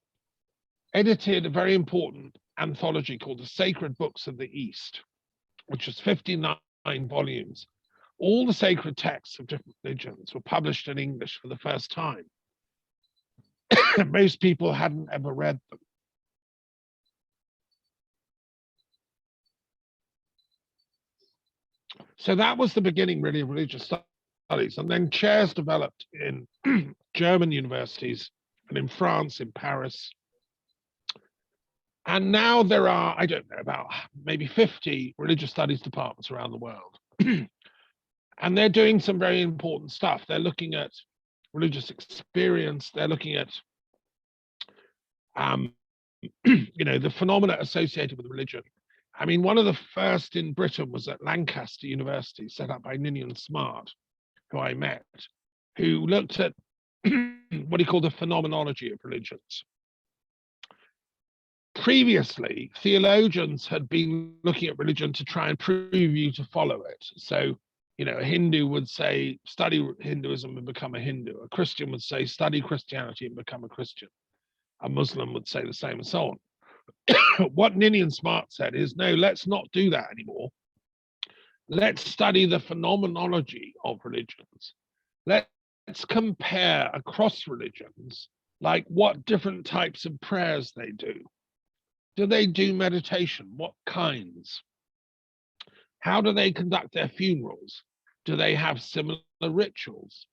edited a very important anthology called The Sacred Books of the East, which was 59 volumes. All the sacred texts of different religions were published in English for the first time. Most people hadn't ever read them. So that was the beginning, really, of religious studies. And then chairs developed in German universities and in France, in Paris. And now there are, I don't know, about maybe 50 religious studies departments around the world. And they're doing some very important stuff. They're looking at religious experience. They're looking at, the phenomena associated with religion. I mean, one of the first in Britain was at Lancaster University, set up by Ninian Smart, who I met, who looked at what he called the phenomenology of religions. Previously, theologians had been looking at religion to try and prove you to follow it. So, a Hindu would say, study Hinduism and become a Hindu. A Christian would say, study Christianity and become a Christian. a Muslim would say the same, and so on. What Ninian Smart said is, no, let's not do that anymore. Let's study the phenomenology of religions. Let's compare across religions, like what different types of prayers they do. Do they do meditation? What kinds? How do they conduct their funerals? Do they have similar rituals?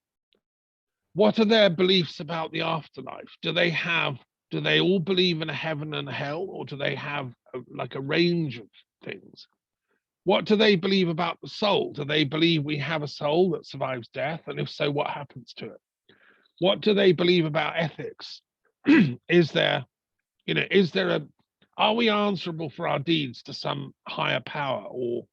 What are their beliefs about the afterlife? Do they all believe in a heaven and a hell, or do they have like a range of things? What do they believe about the soul? Do they believe we have a soul that survives death? And if so, what happens to it? What do they believe about ethics? Are we answerable for our deeds to some higher power, or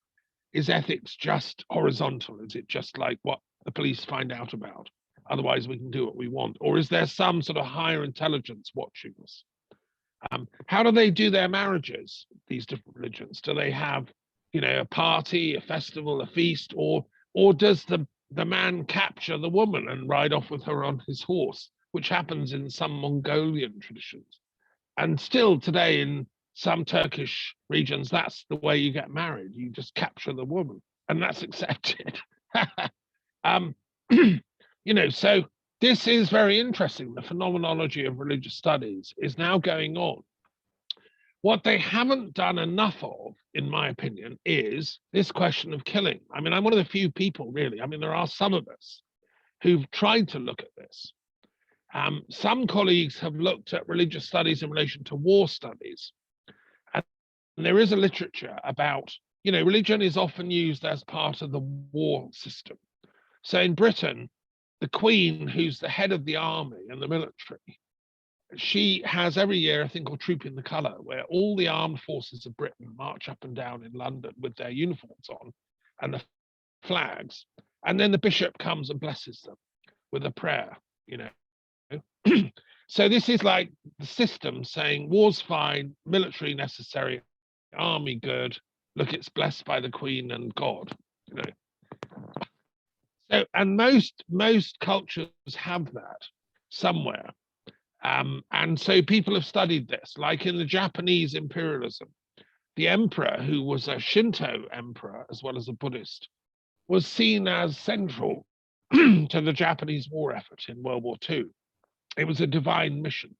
is ethics just horizontal? Is it just like what the police find out about? Otherwise, we can do what we want. Or is there some sort of higher intelligence watching us? How do they do their marriages, these different religions? Do they have, a party, a festival, a feast, or does the man capture the woman and ride off with her on his horse, which happens in some Mongolian traditions? And still today in some Turkish regions, that's the way you get married. You just capture the woman, and that's accepted. So this is very interesting. The phenomenology of religious studies is now going on. What they haven't done enough of, in my opinion, is this question of killing. I mean, I'm one of the few people, really. I mean, there are some of us who've tried to look at this. Some colleagues have looked at religious studies in relation to war studies. And there is a literature about, religion is often used as part of the war system. So in Britain, the Queen, who's the head of the army and the military, she has every year a thing called Troop in the Colour, where all the armed forces of Britain march up and down in London with their uniforms on and the flags. And then the bishop comes and blesses them with a prayer, So this is like the system saying war's fine, military necessary, army good, look, it's blessed by the Queen and God, So, and most cultures have that somewhere. And so people have studied this, like in the Japanese imperialism. The emperor, who was a Shinto emperor as well as a Buddhist, was seen as central to the Japanese war effort in World War II. It was a divine mission.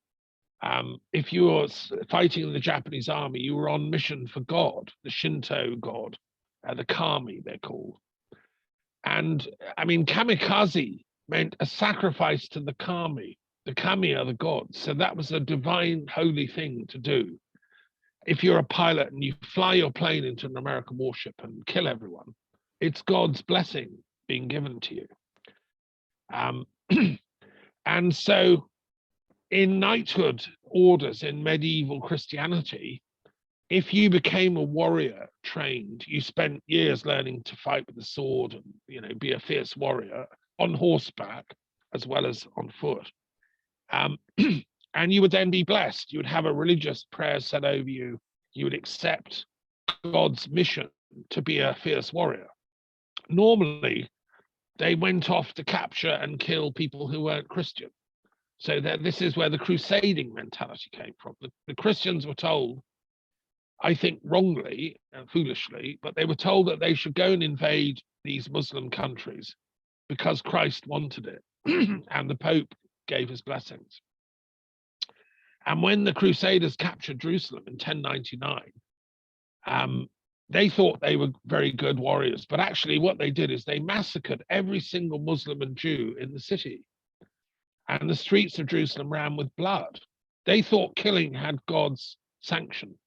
If you were fighting in the Japanese army, you were on mission for God, the Shinto God, the kami, they're called. And I mean, kamikaze meant a sacrifice to the kami. The kami are the gods. So that was a divine, holy thing to do. If you're a pilot and you fly your plane into an American warship and kill everyone, it's God's blessing being given to you. And so in knighthood orders in medieval Christianity, if you became a warrior trained, you spent years learning to fight with the sword and be a fierce warrior on horseback as well as on foot. And you would then be blessed. You would have a religious prayer said over you. You would accept God's mission to be a fierce warrior. Normally, they went off to capture and kill people who weren't Christian. So this is where the crusading mentality came from. The Christians were told, I think wrongly and foolishly, but they were told that they should go and invade these Muslim countries because Christ wanted it and the Pope gave his blessings. And when the Crusaders captured Jerusalem in 1099, they thought they were very good warriors, but actually what they did is they massacred every single Muslim and Jew in the city. And the streets of Jerusalem ran with blood. They thought killing had God's sanction.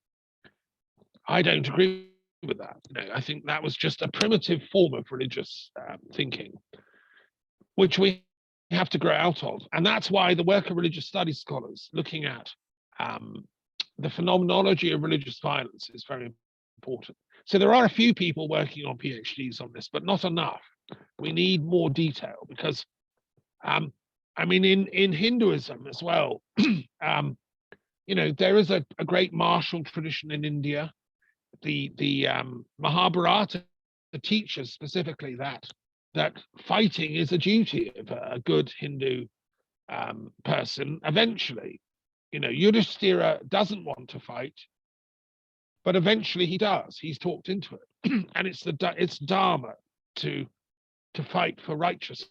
I don't agree with that. I think that was just a primitive form of religious thinking, which we have to grow out of. And that's why the work of religious studies scholars looking at the phenomenology of religious violence is very important. So there are a few people working on PhDs on this, but not enough. We need more detail because, I mean, in Hinduism as well, there is a great martial tradition in India. The Mahabharata teaches specifically that fighting is a duty of a good Hindu person eventually. You know, Yudhishthira doesn't want to fight, but eventually he does. He's talked into it, and it's dharma to fight for righteousness.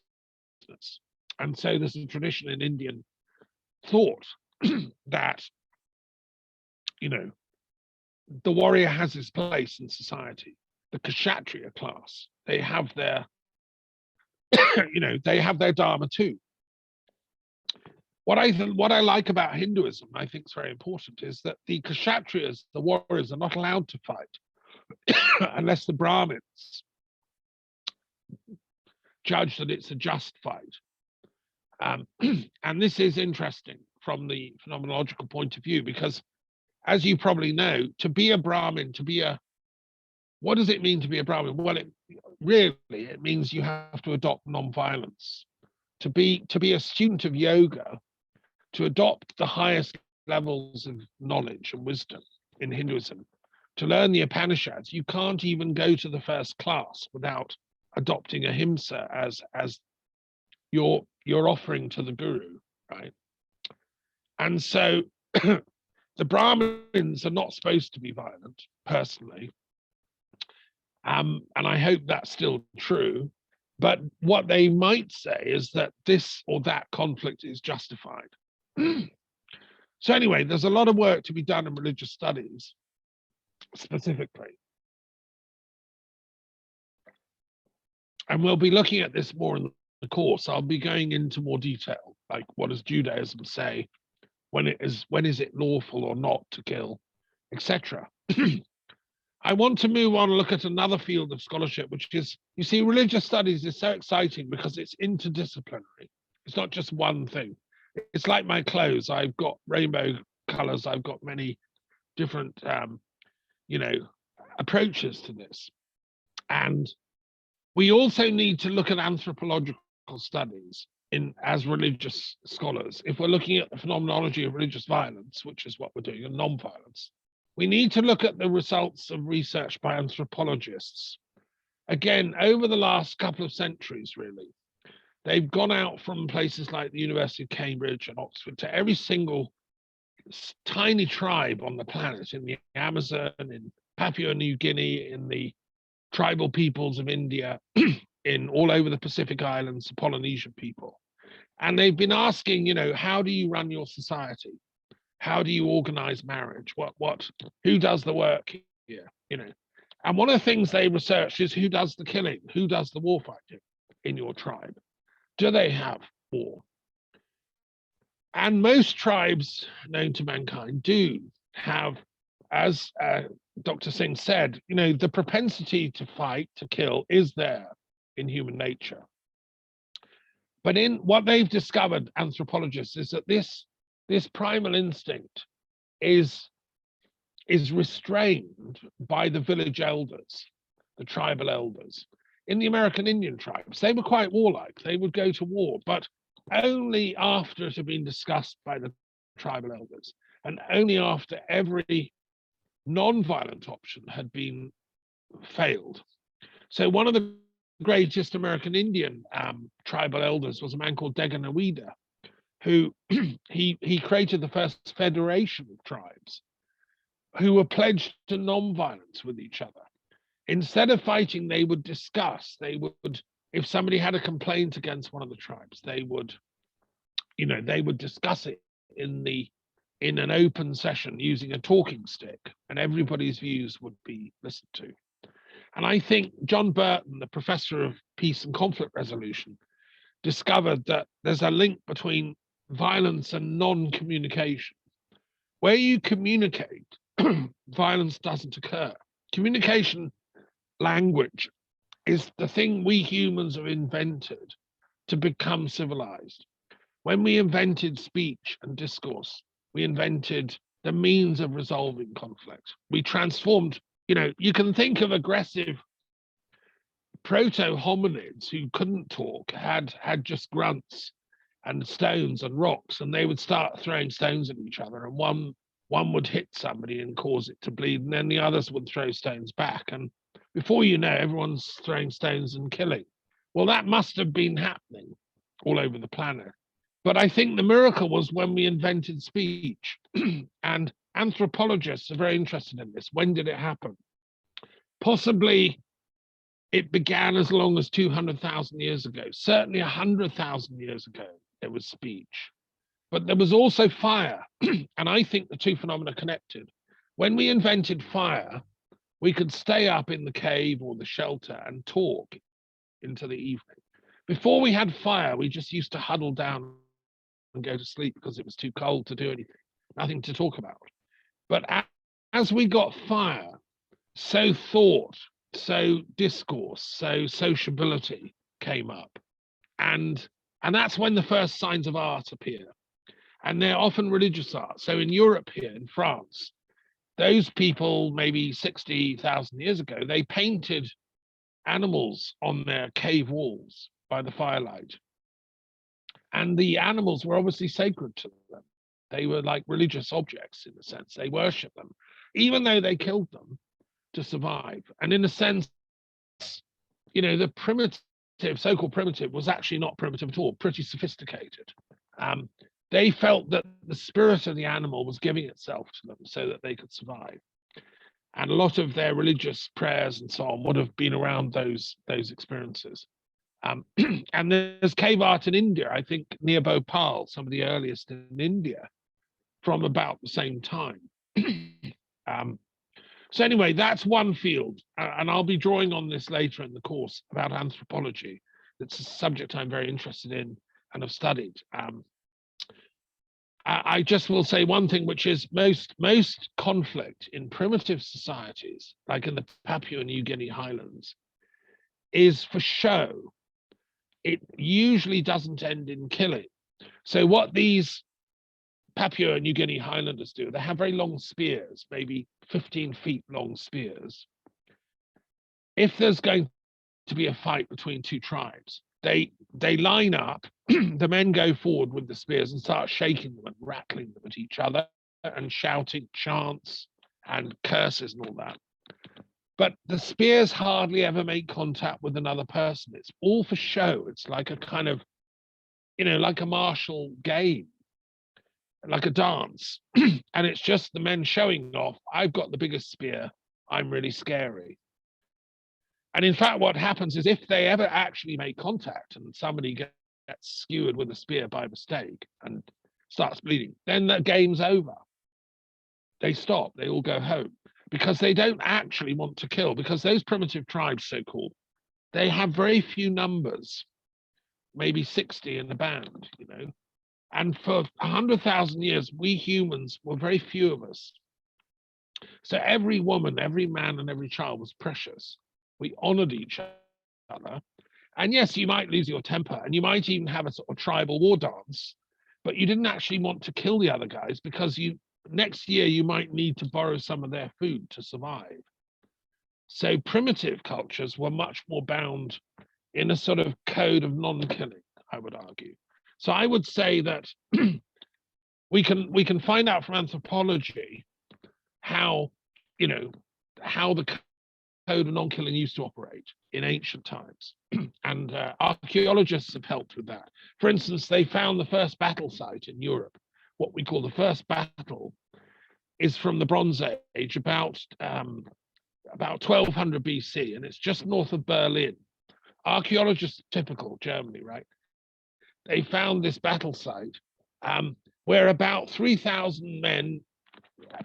And so there's a tradition in Indian thought that, you know, the warrior has his place in society. The Kshatriya class, they have their, you know, they have their dharma too. What I like about Hinduism, I think is very important, is that the Kshatriyas, the warriors, are not allowed to fight unless the Brahmins judge that it's a just fight. And this is interesting from the phenomenological point of view, because as you probably know, to be a Brahmin, what does it mean to be a Brahmin? Well, it means you have to adopt non-violence. To be a student of yoga, to adopt the highest levels of knowledge and wisdom in Hinduism, to learn the Upanishads, you can't even go to the first class without adopting ahimsa as your offering to the guru, right? And so the Brahmins are not supposed to be violent, personally. And I hope that's still true. But what they might say is that this or that conflict is justified. So anyway, there's a lot of work to be done in religious studies, specifically. And we'll be looking at this more in the course. I'll be going into more detail, like what does Judaism say, when is it lawful or not to kill, etc. I want to move on and look at another field of scholarship, which is, you see, religious studies is so exciting because it's interdisciplinary. It's not just one thing. It's like my clothes. I've got rainbow colors. I've got many different, you know, approaches to this. And we also need to look at anthropological studies as religious scholars. If we're looking at the phenomenology of religious violence, which is what we're doing, and non-violence, we need to look at the results of research by anthropologists. Again, over the last couple of centuries, really, they've gone out from places like the University of Cambridge and Oxford to every single tiny tribe on the planet, in the Amazon, in Papua New Guinea, in the tribal peoples of India, in all over the Pacific Islands, the Polynesian people. And they've been asking, you know, how do you run your society? How do you organize marriage? Who does the work here? You know, and one of the things they research is who does the killing, who does the war fighting in your tribe? Do they have war? And most tribes known to mankind do have, as Dr. Singh said, you know, the propensity to fight, to kill is there in human nature. But in what they've discovered, anthropologists, is that this primal instinct is restrained by the village elders, the tribal elders. In the American Indian tribes, they were quite warlike. They would go to war, but only after it had been discussed by the tribal elders, and only after every non-violent option had been failed. So one of the greatest American Indian tribal elders was a man called Deganawida, who he created the first federation of tribes who were pledged to non-violence with each other. Instead of fighting, they would discuss. They would, if somebody had a complaint against one of the tribes, they would, you know, they would discuss it in an open session using a talking stick, and everybody's views would be listened to. And I think John Burton, the professor of peace and conflict resolution, discovered that there's a link between violence and non-communication. Where you communicate, violence doesn't occur. Communication, language, is the thing we humans have invented to become civilized. When we invented speech and discourse, we invented the means of resolving conflict. We transformed, you know, you can think of aggressive proto-hominids who couldn't talk, had just grunts and stones and rocks, and they would start throwing stones at each other, and one would hit somebody and cause it to bleed, and then the others would throw stones back, and before you know, everyone's throwing stones and killing. Well, that must have been happening all over the planet. But I think the miracle was when we invented speech. And anthropologists are very interested in this. When did it happen? Possibly it began as long as 200,000 years ago. Certainly 100,000 years ago, there was speech. But there was also fire. And I think the two phenomena are connected. When we invented fire, we could stay up in the cave or the shelter and talk into the evening. Before we had fire, we just used to huddle down and go to sleep because it was too cold to do anything, nothing to talk about. But as we got fire, so thought, so discourse, so sociability came up. And that's when the first signs of art appear. And they're often religious art. So in Europe here, in France, those people, maybe 60,000 years ago, they painted animals on their cave walls by the firelight. And the animals were obviously sacred to them. They were like religious objects in a sense. They worshiped them, even though they killed them to survive. And in a sense, the primitive, so-called primitive, was actually not primitive at all, pretty sophisticated. They felt that the spirit of the animal was giving itself to them so that they could survive. And a lot of their religious prayers and so on would have been around those experiences. And there's cave art in India, I think near Bhopal, some of the earliest in India, from about the same time. So anyway, that's one field, and I'll be drawing on this later in the course about anthropology. It's a subject I'm very interested in and have studied. I just will say one thing, which is most conflict in primitive societies, like in the Papua New Guinea highlands, is for show. It usually doesn't end in killing. So what these Papua New Guinea highlanders do, they have very long spears, maybe 15 feet long spears. If there's going to be a fight between two tribes, they line up, the men go forward with the spears and start shaking them and rattling them at each other and shouting chants and curses and all that. But the spears hardly ever make contact with another person. It's all for show. It's like a kind of, like a martial game, like a dance. And it's just the men showing off, I've got the biggest spear, I'm really scary. And in fact, what happens is if they ever actually make contact and somebody gets skewered with a spear by mistake and starts bleeding, then the game's over. They stop, they all go home, because they don't actually want to kill, because those primitive tribes, so-called, they have very few numbers, maybe 60 in a band, And for 100,000 years, we humans were very few of us. So every woman, every man, and every child was precious. We honored each other. And yes, you might lose your temper, and you might even have a sort of tribal war dance, but you didn't actually want to kill the other guys because next year you might need to borrow some of their food to survive. So primitive cultures were much more bound in a sort of code of non-killing, I would argue. So I would say that we can find out from anthropology how the code of non-killing used to operate in ancient times. And archaeologists have helped with that. For instance, they found the first battle site in Europe. What we call the first battle is from the Bronze Age, about 1200 BC, and it's just north of Berlin. Archaeologists, typical Germany, right? They found this battle site where about 3,000 men,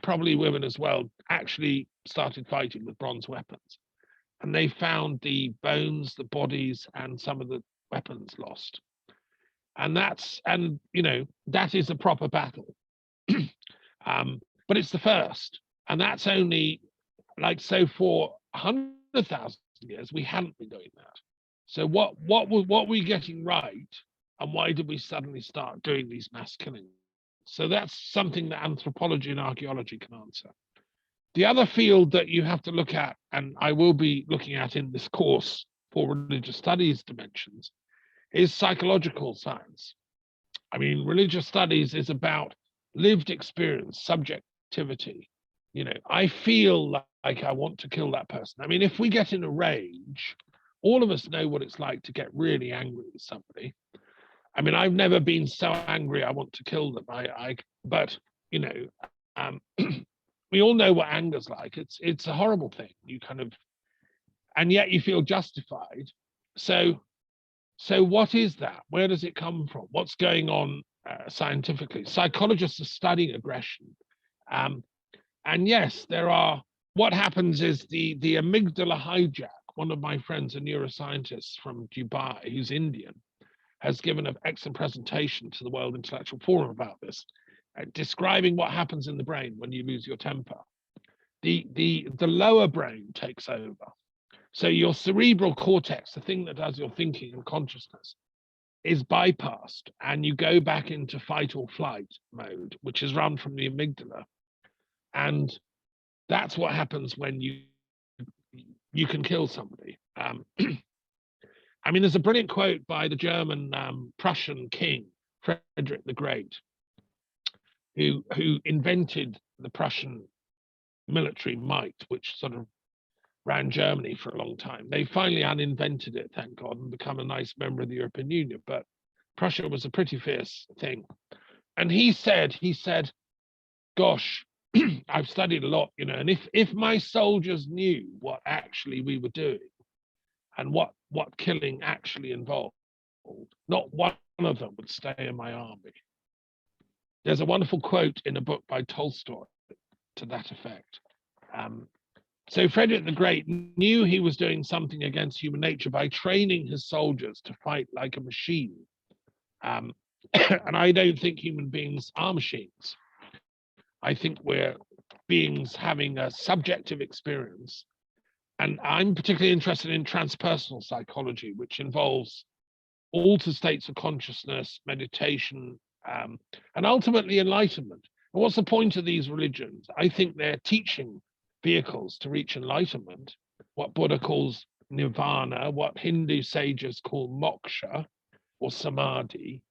probably women as well, actually started fighting with bronze weapons. And they found the bones, the bodies, and some of the weapons lost. And that is a proper battle. But it's the first. And that's only for 100,000 years, we hadn't been doing that. So what were we getting right? And why did we suddenly start doing these mass killings? So that's something that anthropology and archaeology can answer. The other field that you have to look at, and I will be looking at in this course for religious studies dimensions, is psychological science. I mean, religious studies is about lived experience, subjectivity. I feel like I want to kill that person. I mean, if we get in a rage, all of us know what it's like to get really angry with somebody. I mean, I've never been so angry I want to kill them. But you know, um, we all know what anger's like. It's a horrible thing. You kind of, and yet you feel justified. So what is that? Where does it come from? What's going on scientifically? Psychologists are studying aggression, and yes, there are. What happens is the amygdala hijack. One of my friends, a neuroscientist from Dubai, who's Indian, has given an excellent presentation to the World Intellectual Forum about this, describing what happens in the brain when you lose your temper. The lower brain takes over. So your cerebral cortex, the thing that does your thinking and consciousness, is bypassed, and you go back into fight or flight mode, which is run from the amygdala. And that's what happens when you can kill somebody. I mean, there's a brilliant quote by the German Prussian king, Frederick the Great, who invented the Prussian military might, which sort of ran Germany for a long time. They finally uninvented it, thank God, and become a nice member of the European Union. But Prussia was a pretty fierce thing. And he said, gosh, I've studied a lot, you know, and if my soldiers knew what actually we were doing and what killing actually involved, not one of them would stay in my army. There's a wonderful quote in a book by Tolstoy to that effect. So Frederick the Great knew he was doing something against human nature by training his soldiers to fight like a machine. And I don't think human beings are machines. I think we're beings having a subjective experience. And I'm particularly interested in transpersonal psychology, which involves altered states of consciousness, meditation, and ultimately enlightenment. And what's the point of these religions? I think they're teaching vehicles to reach enlightenment, what Buddha calls nirvana, what Hindu sages call moksha or samadhi.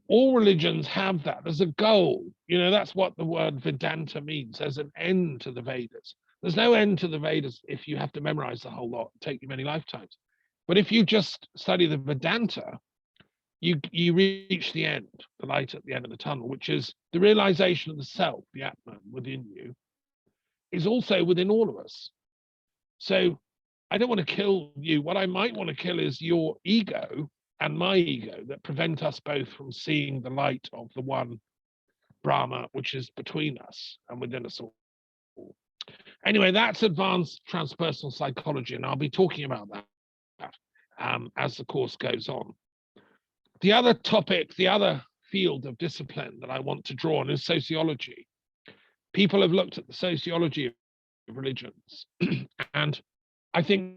All religions have that. There's a goal. You know, that's what the word Vedanta means. There's an end to the Vedas. There's no end to the Vedas if you have to memorize the whole lot, take you many lifetimes. But if you just study the Vedanta, you reach the end, the light at the end of the tunnel, which is the realization of the self, the Atman within you, is also within all of us. So I don't want to kill you. What I might want to kill is your ego and my ego that prevent us both from seeing the light of the one Brahma, which is between us and within us all. Anyway, that's advanced transpersonal psychology, and I'll be talking about that as the course goes on. The other topic, the other field of discipline that I want to draw on is sociology. People have looked at the sociology of religions, and I think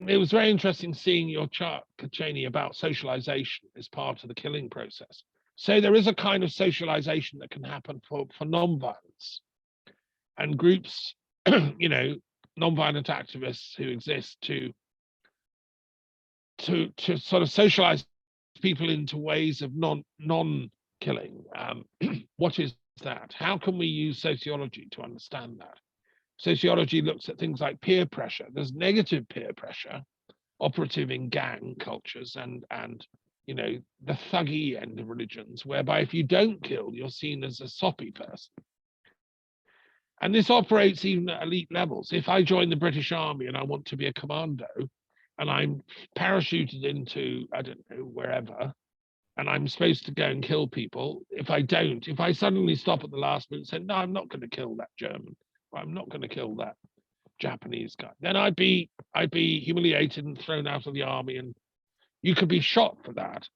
it was very interesting seeing your chart, Kacheni, about socialization as part of the killing process. So there is a kind of socialization that can happen for non-violence, and groups, you know, non-violent activists who exist to sort of socialize people into ways of non-killing. What is that? How can we use sociology to understand that? Sociology looks at things like peer pressure. There's negative peer pressure operative in gang cultures and you know, the thuggy end of religions, whereby if you don't kill, you're seen as a soppy person. And this operates even at elite levels. If I join the British Army and I want to be a commando, and I'm parachuted into, I don't know, wherever, and I'm supposed to go and kill people, if I suddenly stop at the last minute and say, no, I'm not going to kill that German, or I'm not going to kill that Japanese guy, then I'd be humiliated and thrown out of the army, and you could be shot for that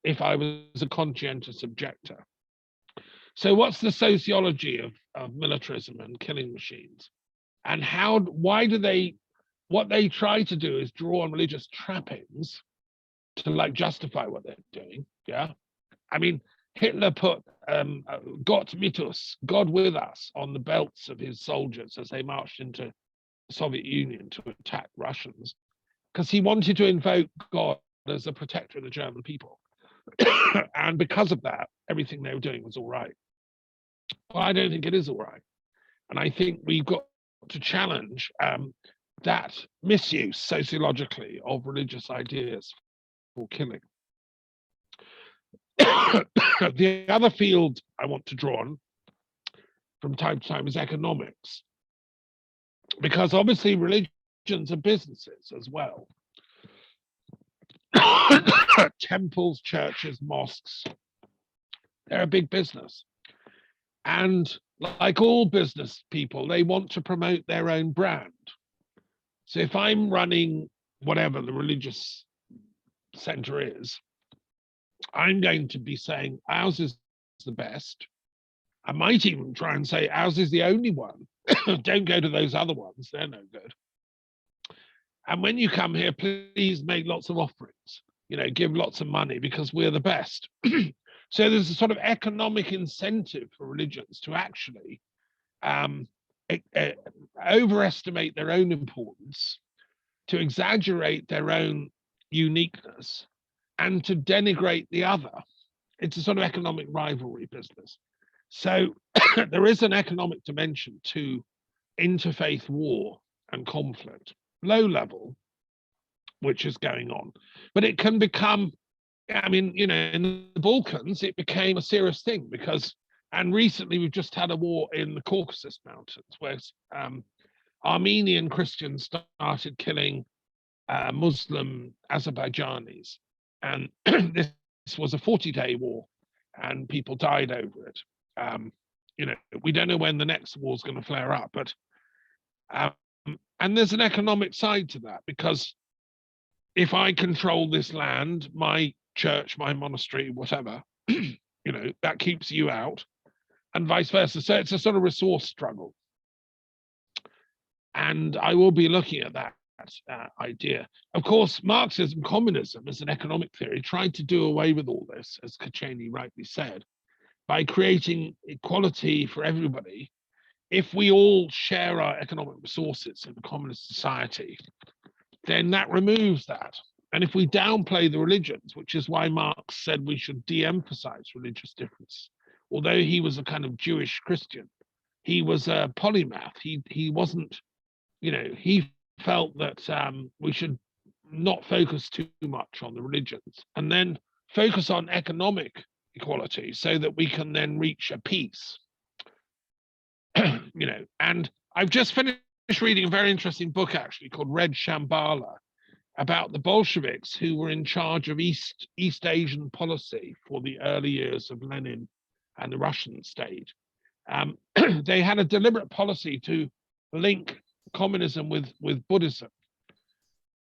if I was a conscientious objector. So what's the sociology of militarism and killing machines? And what they try to do is draw on religious trappings to like justify what they're doing. Yeah. I mean, Hitler put Gott mit uns, God with us, on the belts of his soldiers as they marched into the Soviet Union to attack Russians, because he wanted to invoke God as a protector of the German people. And because of that, everything they were doing was all right. Well, I don't think it is all right. And I think we've got to challenge that misuse sociologically of religious ideas for killing. The other field I want to draw on from time to time is economics, because obviously religions are businesses as well. Temples, churches, mosques, they're a big business. And like all business people, they want to promote their own brand. So if I'm running whatever the religious center is, I'm going to be saying ours is the best. I might even try and say ours is the only one. Don't go to those other ones, they're no good. And when you come here, please make lots of offerings, give lots of money because we're the best. So there's a sort of economic incentive for religions to actually overestimate their own importance, to exaggerate their own uniqueness, and to denigrate the other. It's a sort of economic rivalry business. So there is an economic dimension to interfaith war and conflict, low level, which is going on. But it can become, in the Balkans, it became a serious thing because, and recently we've just had a war in the Caucasus Mountains where Armenian Christians started killing Muslim Azerbaijanis. And this was a 40-day war and people died over it. We don't know when the next war is going to flare up, but and there's an economic side to that, because if I control this land, my church, my monastery, whatever, that keeps you out, and vice versa. So it's a sort of resource struggle. And I will be looking at that idea. Of course, Marxism, communism as an economic theory tried to do away with all this, as Kacheni rightly said, by creating equality for everybody. If we all share our economic resources in a communist society, then that removes that. And if we downplay the religions, which is why Marx said we should de-emphasize religious difference, although he was a kind of Jewish Christian, he was a polymath. He wasn't, he felt that we should not focus too much on the religions and then focus on economic equality so that we can then reach a peace. And I've just finished reading a very interesting book actually called Red Shambhala about the Bolsheviks who were in charge of East Asian policy for the early years of Lenin and the Russian state. They had a deliberate policy to link communism with Buddhism.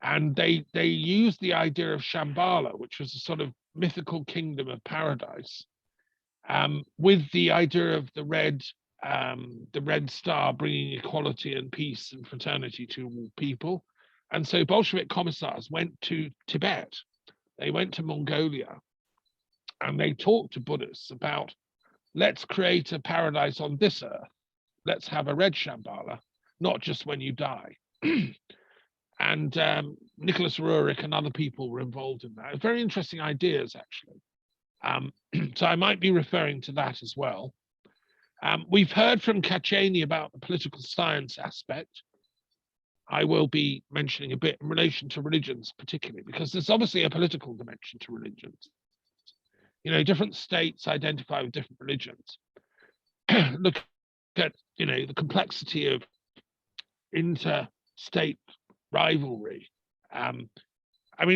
And they used the idea of Shambhala, which was a sort of mythical kingdom of paradise, with the idea of the red star bringing equality and peace and fraternity to all people. And so Bolshevik commissars went to Tibet, they went to Mongolia, and they talked to Buddhists about, let's create a paradise on this earth. Let's have a red Shambhala, not just when you die. And Nicholas Roerich and other people were involved in that. Very interesting ideas, actually. So I might be referring to that as well. We've heard from Kacheni about the political science aspect. I will be mentioning a bit in relation to religions, particularly, because there's obviously a political dimension to religions. Different states identify with different religions. Look at, the complexity of interstate rivalry.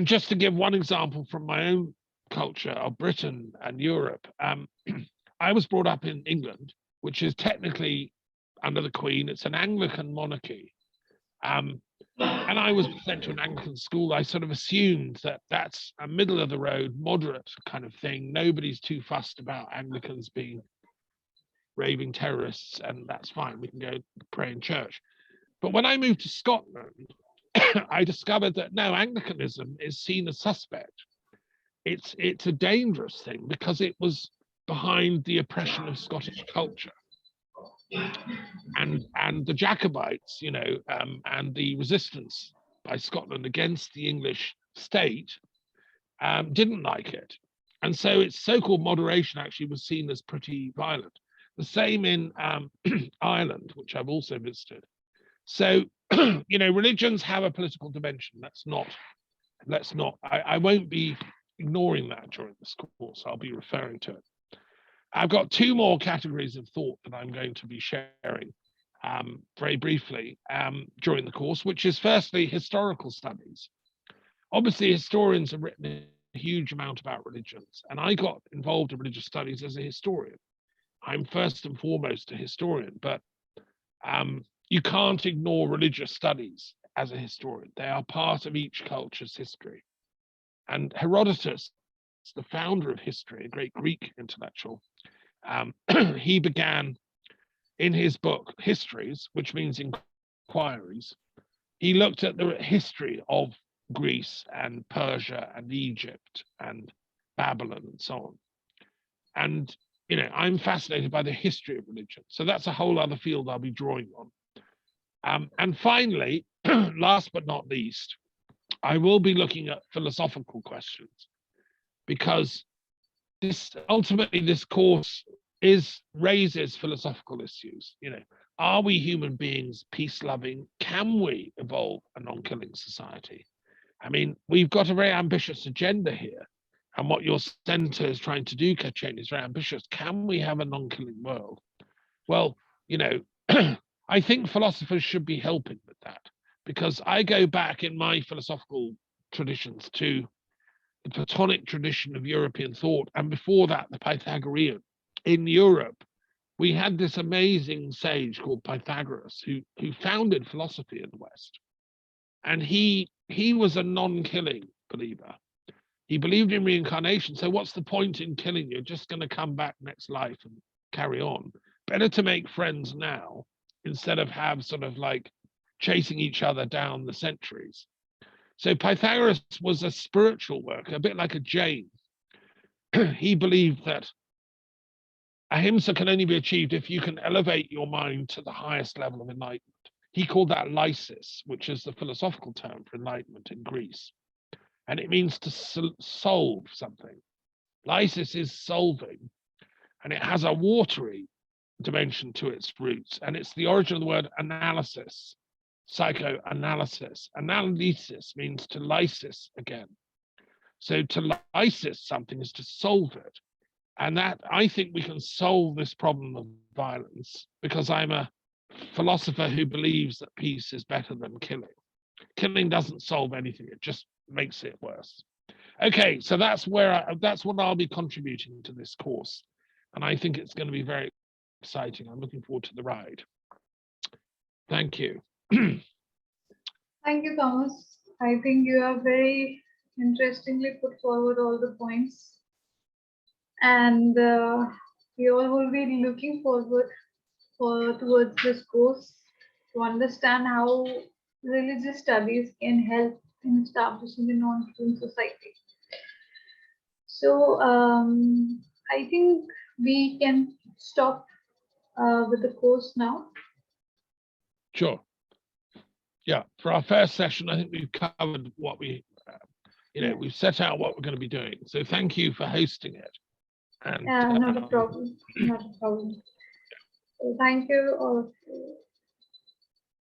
Just to give one example from my own culture of Britain and Europe, I was brought up in England, which is technically under the Queen. It's an Anglican monarchy. And I was sent to an Anglican school. I sort of assumed that that's a middle of the road, moderate kind of thing. Nobody's too fussed about Anglicans being raving terrorists, and that's fine. We can go pray in church. But when I moved to Scotland, I discovered that no, Anglicanism is seen as suspect. It's a dangerous thing because it was behind the oppression of Scottish culture. And the Jacobites, and the resistance by Scotland against the English state didn't like it. And so its so-called moderation actually was seen as pretty violent. The same in Ireland, which I've also visited. So, religions have a political dimension. I won't be ignoring that during this course. I'll be referring to it. I've got two more categories of thought that I'm going to be sharing very briefly during the course, which is firstly historical studies. Obviously, historians have written a huge amount about religions, and I got involved in religious studies as a historian. I'm first and foremost a historian, but you can't ignore religious studies as a historian. They are part of each culture's history. And Herodotus, the founder of history, a great Greek intellectual, he began in his book Histories, which means inquiries. He looked at the history of Greece and Persia and Egypt and Babylon and so on. And I'm fascinated by the history of religion. So that's a whole other field I'll be drawing on. And finally, last but not least, I will be looking at philosophical questions, because ultimately this course raises philosophical issues. Are we human beings peace-loving? Can we evolve a non-killing society? I mean, we've got a very ambitious agenda here. And what your center is trying to do, Kachen, is very ambitious. Can we have a non-killing world? Well, I think philosophers should be helping with that, because I go back in my philosophical traditions to the Platonic tradition of European thought, and before that, the Pythagorean. In Europe, we had this amazing sage called Pythagoras who founded philosophy in the West. And he was a non-killing believer. He believed in reincarnation. So what's the point in killing? You're just going to come back next life and carry on. Better to make friends now instead of have sort of like chasing each other down the centuries. So Pythagoras was a spiritual worker, a bit like a Jain. He believed that ahimsa can only be achieved if you can elevate your mind to the highest level of enlightenment. He called that lysis, which is the philosophical term for enlightenment in Greece. And it means to solve something. Lysis is solving, and it has a watery dimension to its roots. And it's the origin of the word analysis, psychoanalysis. Analysis means to lysis again. So to lysis something is to solve it. And that, I think we can solve this problem of violence, because I'm a philosopher who believes that peace is better than killing. Killing doesn't solve anything, it just makes it worse. Okay, so that's what I'll be contributing to this course. And I think it's going to be very exciting. I'm looking forward to the ride. Thank you. Thank you, Thomas. I think you have very interestingly put forward all the points. And we all will be looking forward towards this course to understand how religious studies can help in establishing a non-killing society. So I think we can stop with the course now. Sure. Yeah, for our first session, I think we've covered what we've set out what we're going to be doing. So thank you for hosting it. And not a problem. Not a problem. So thank you all of you.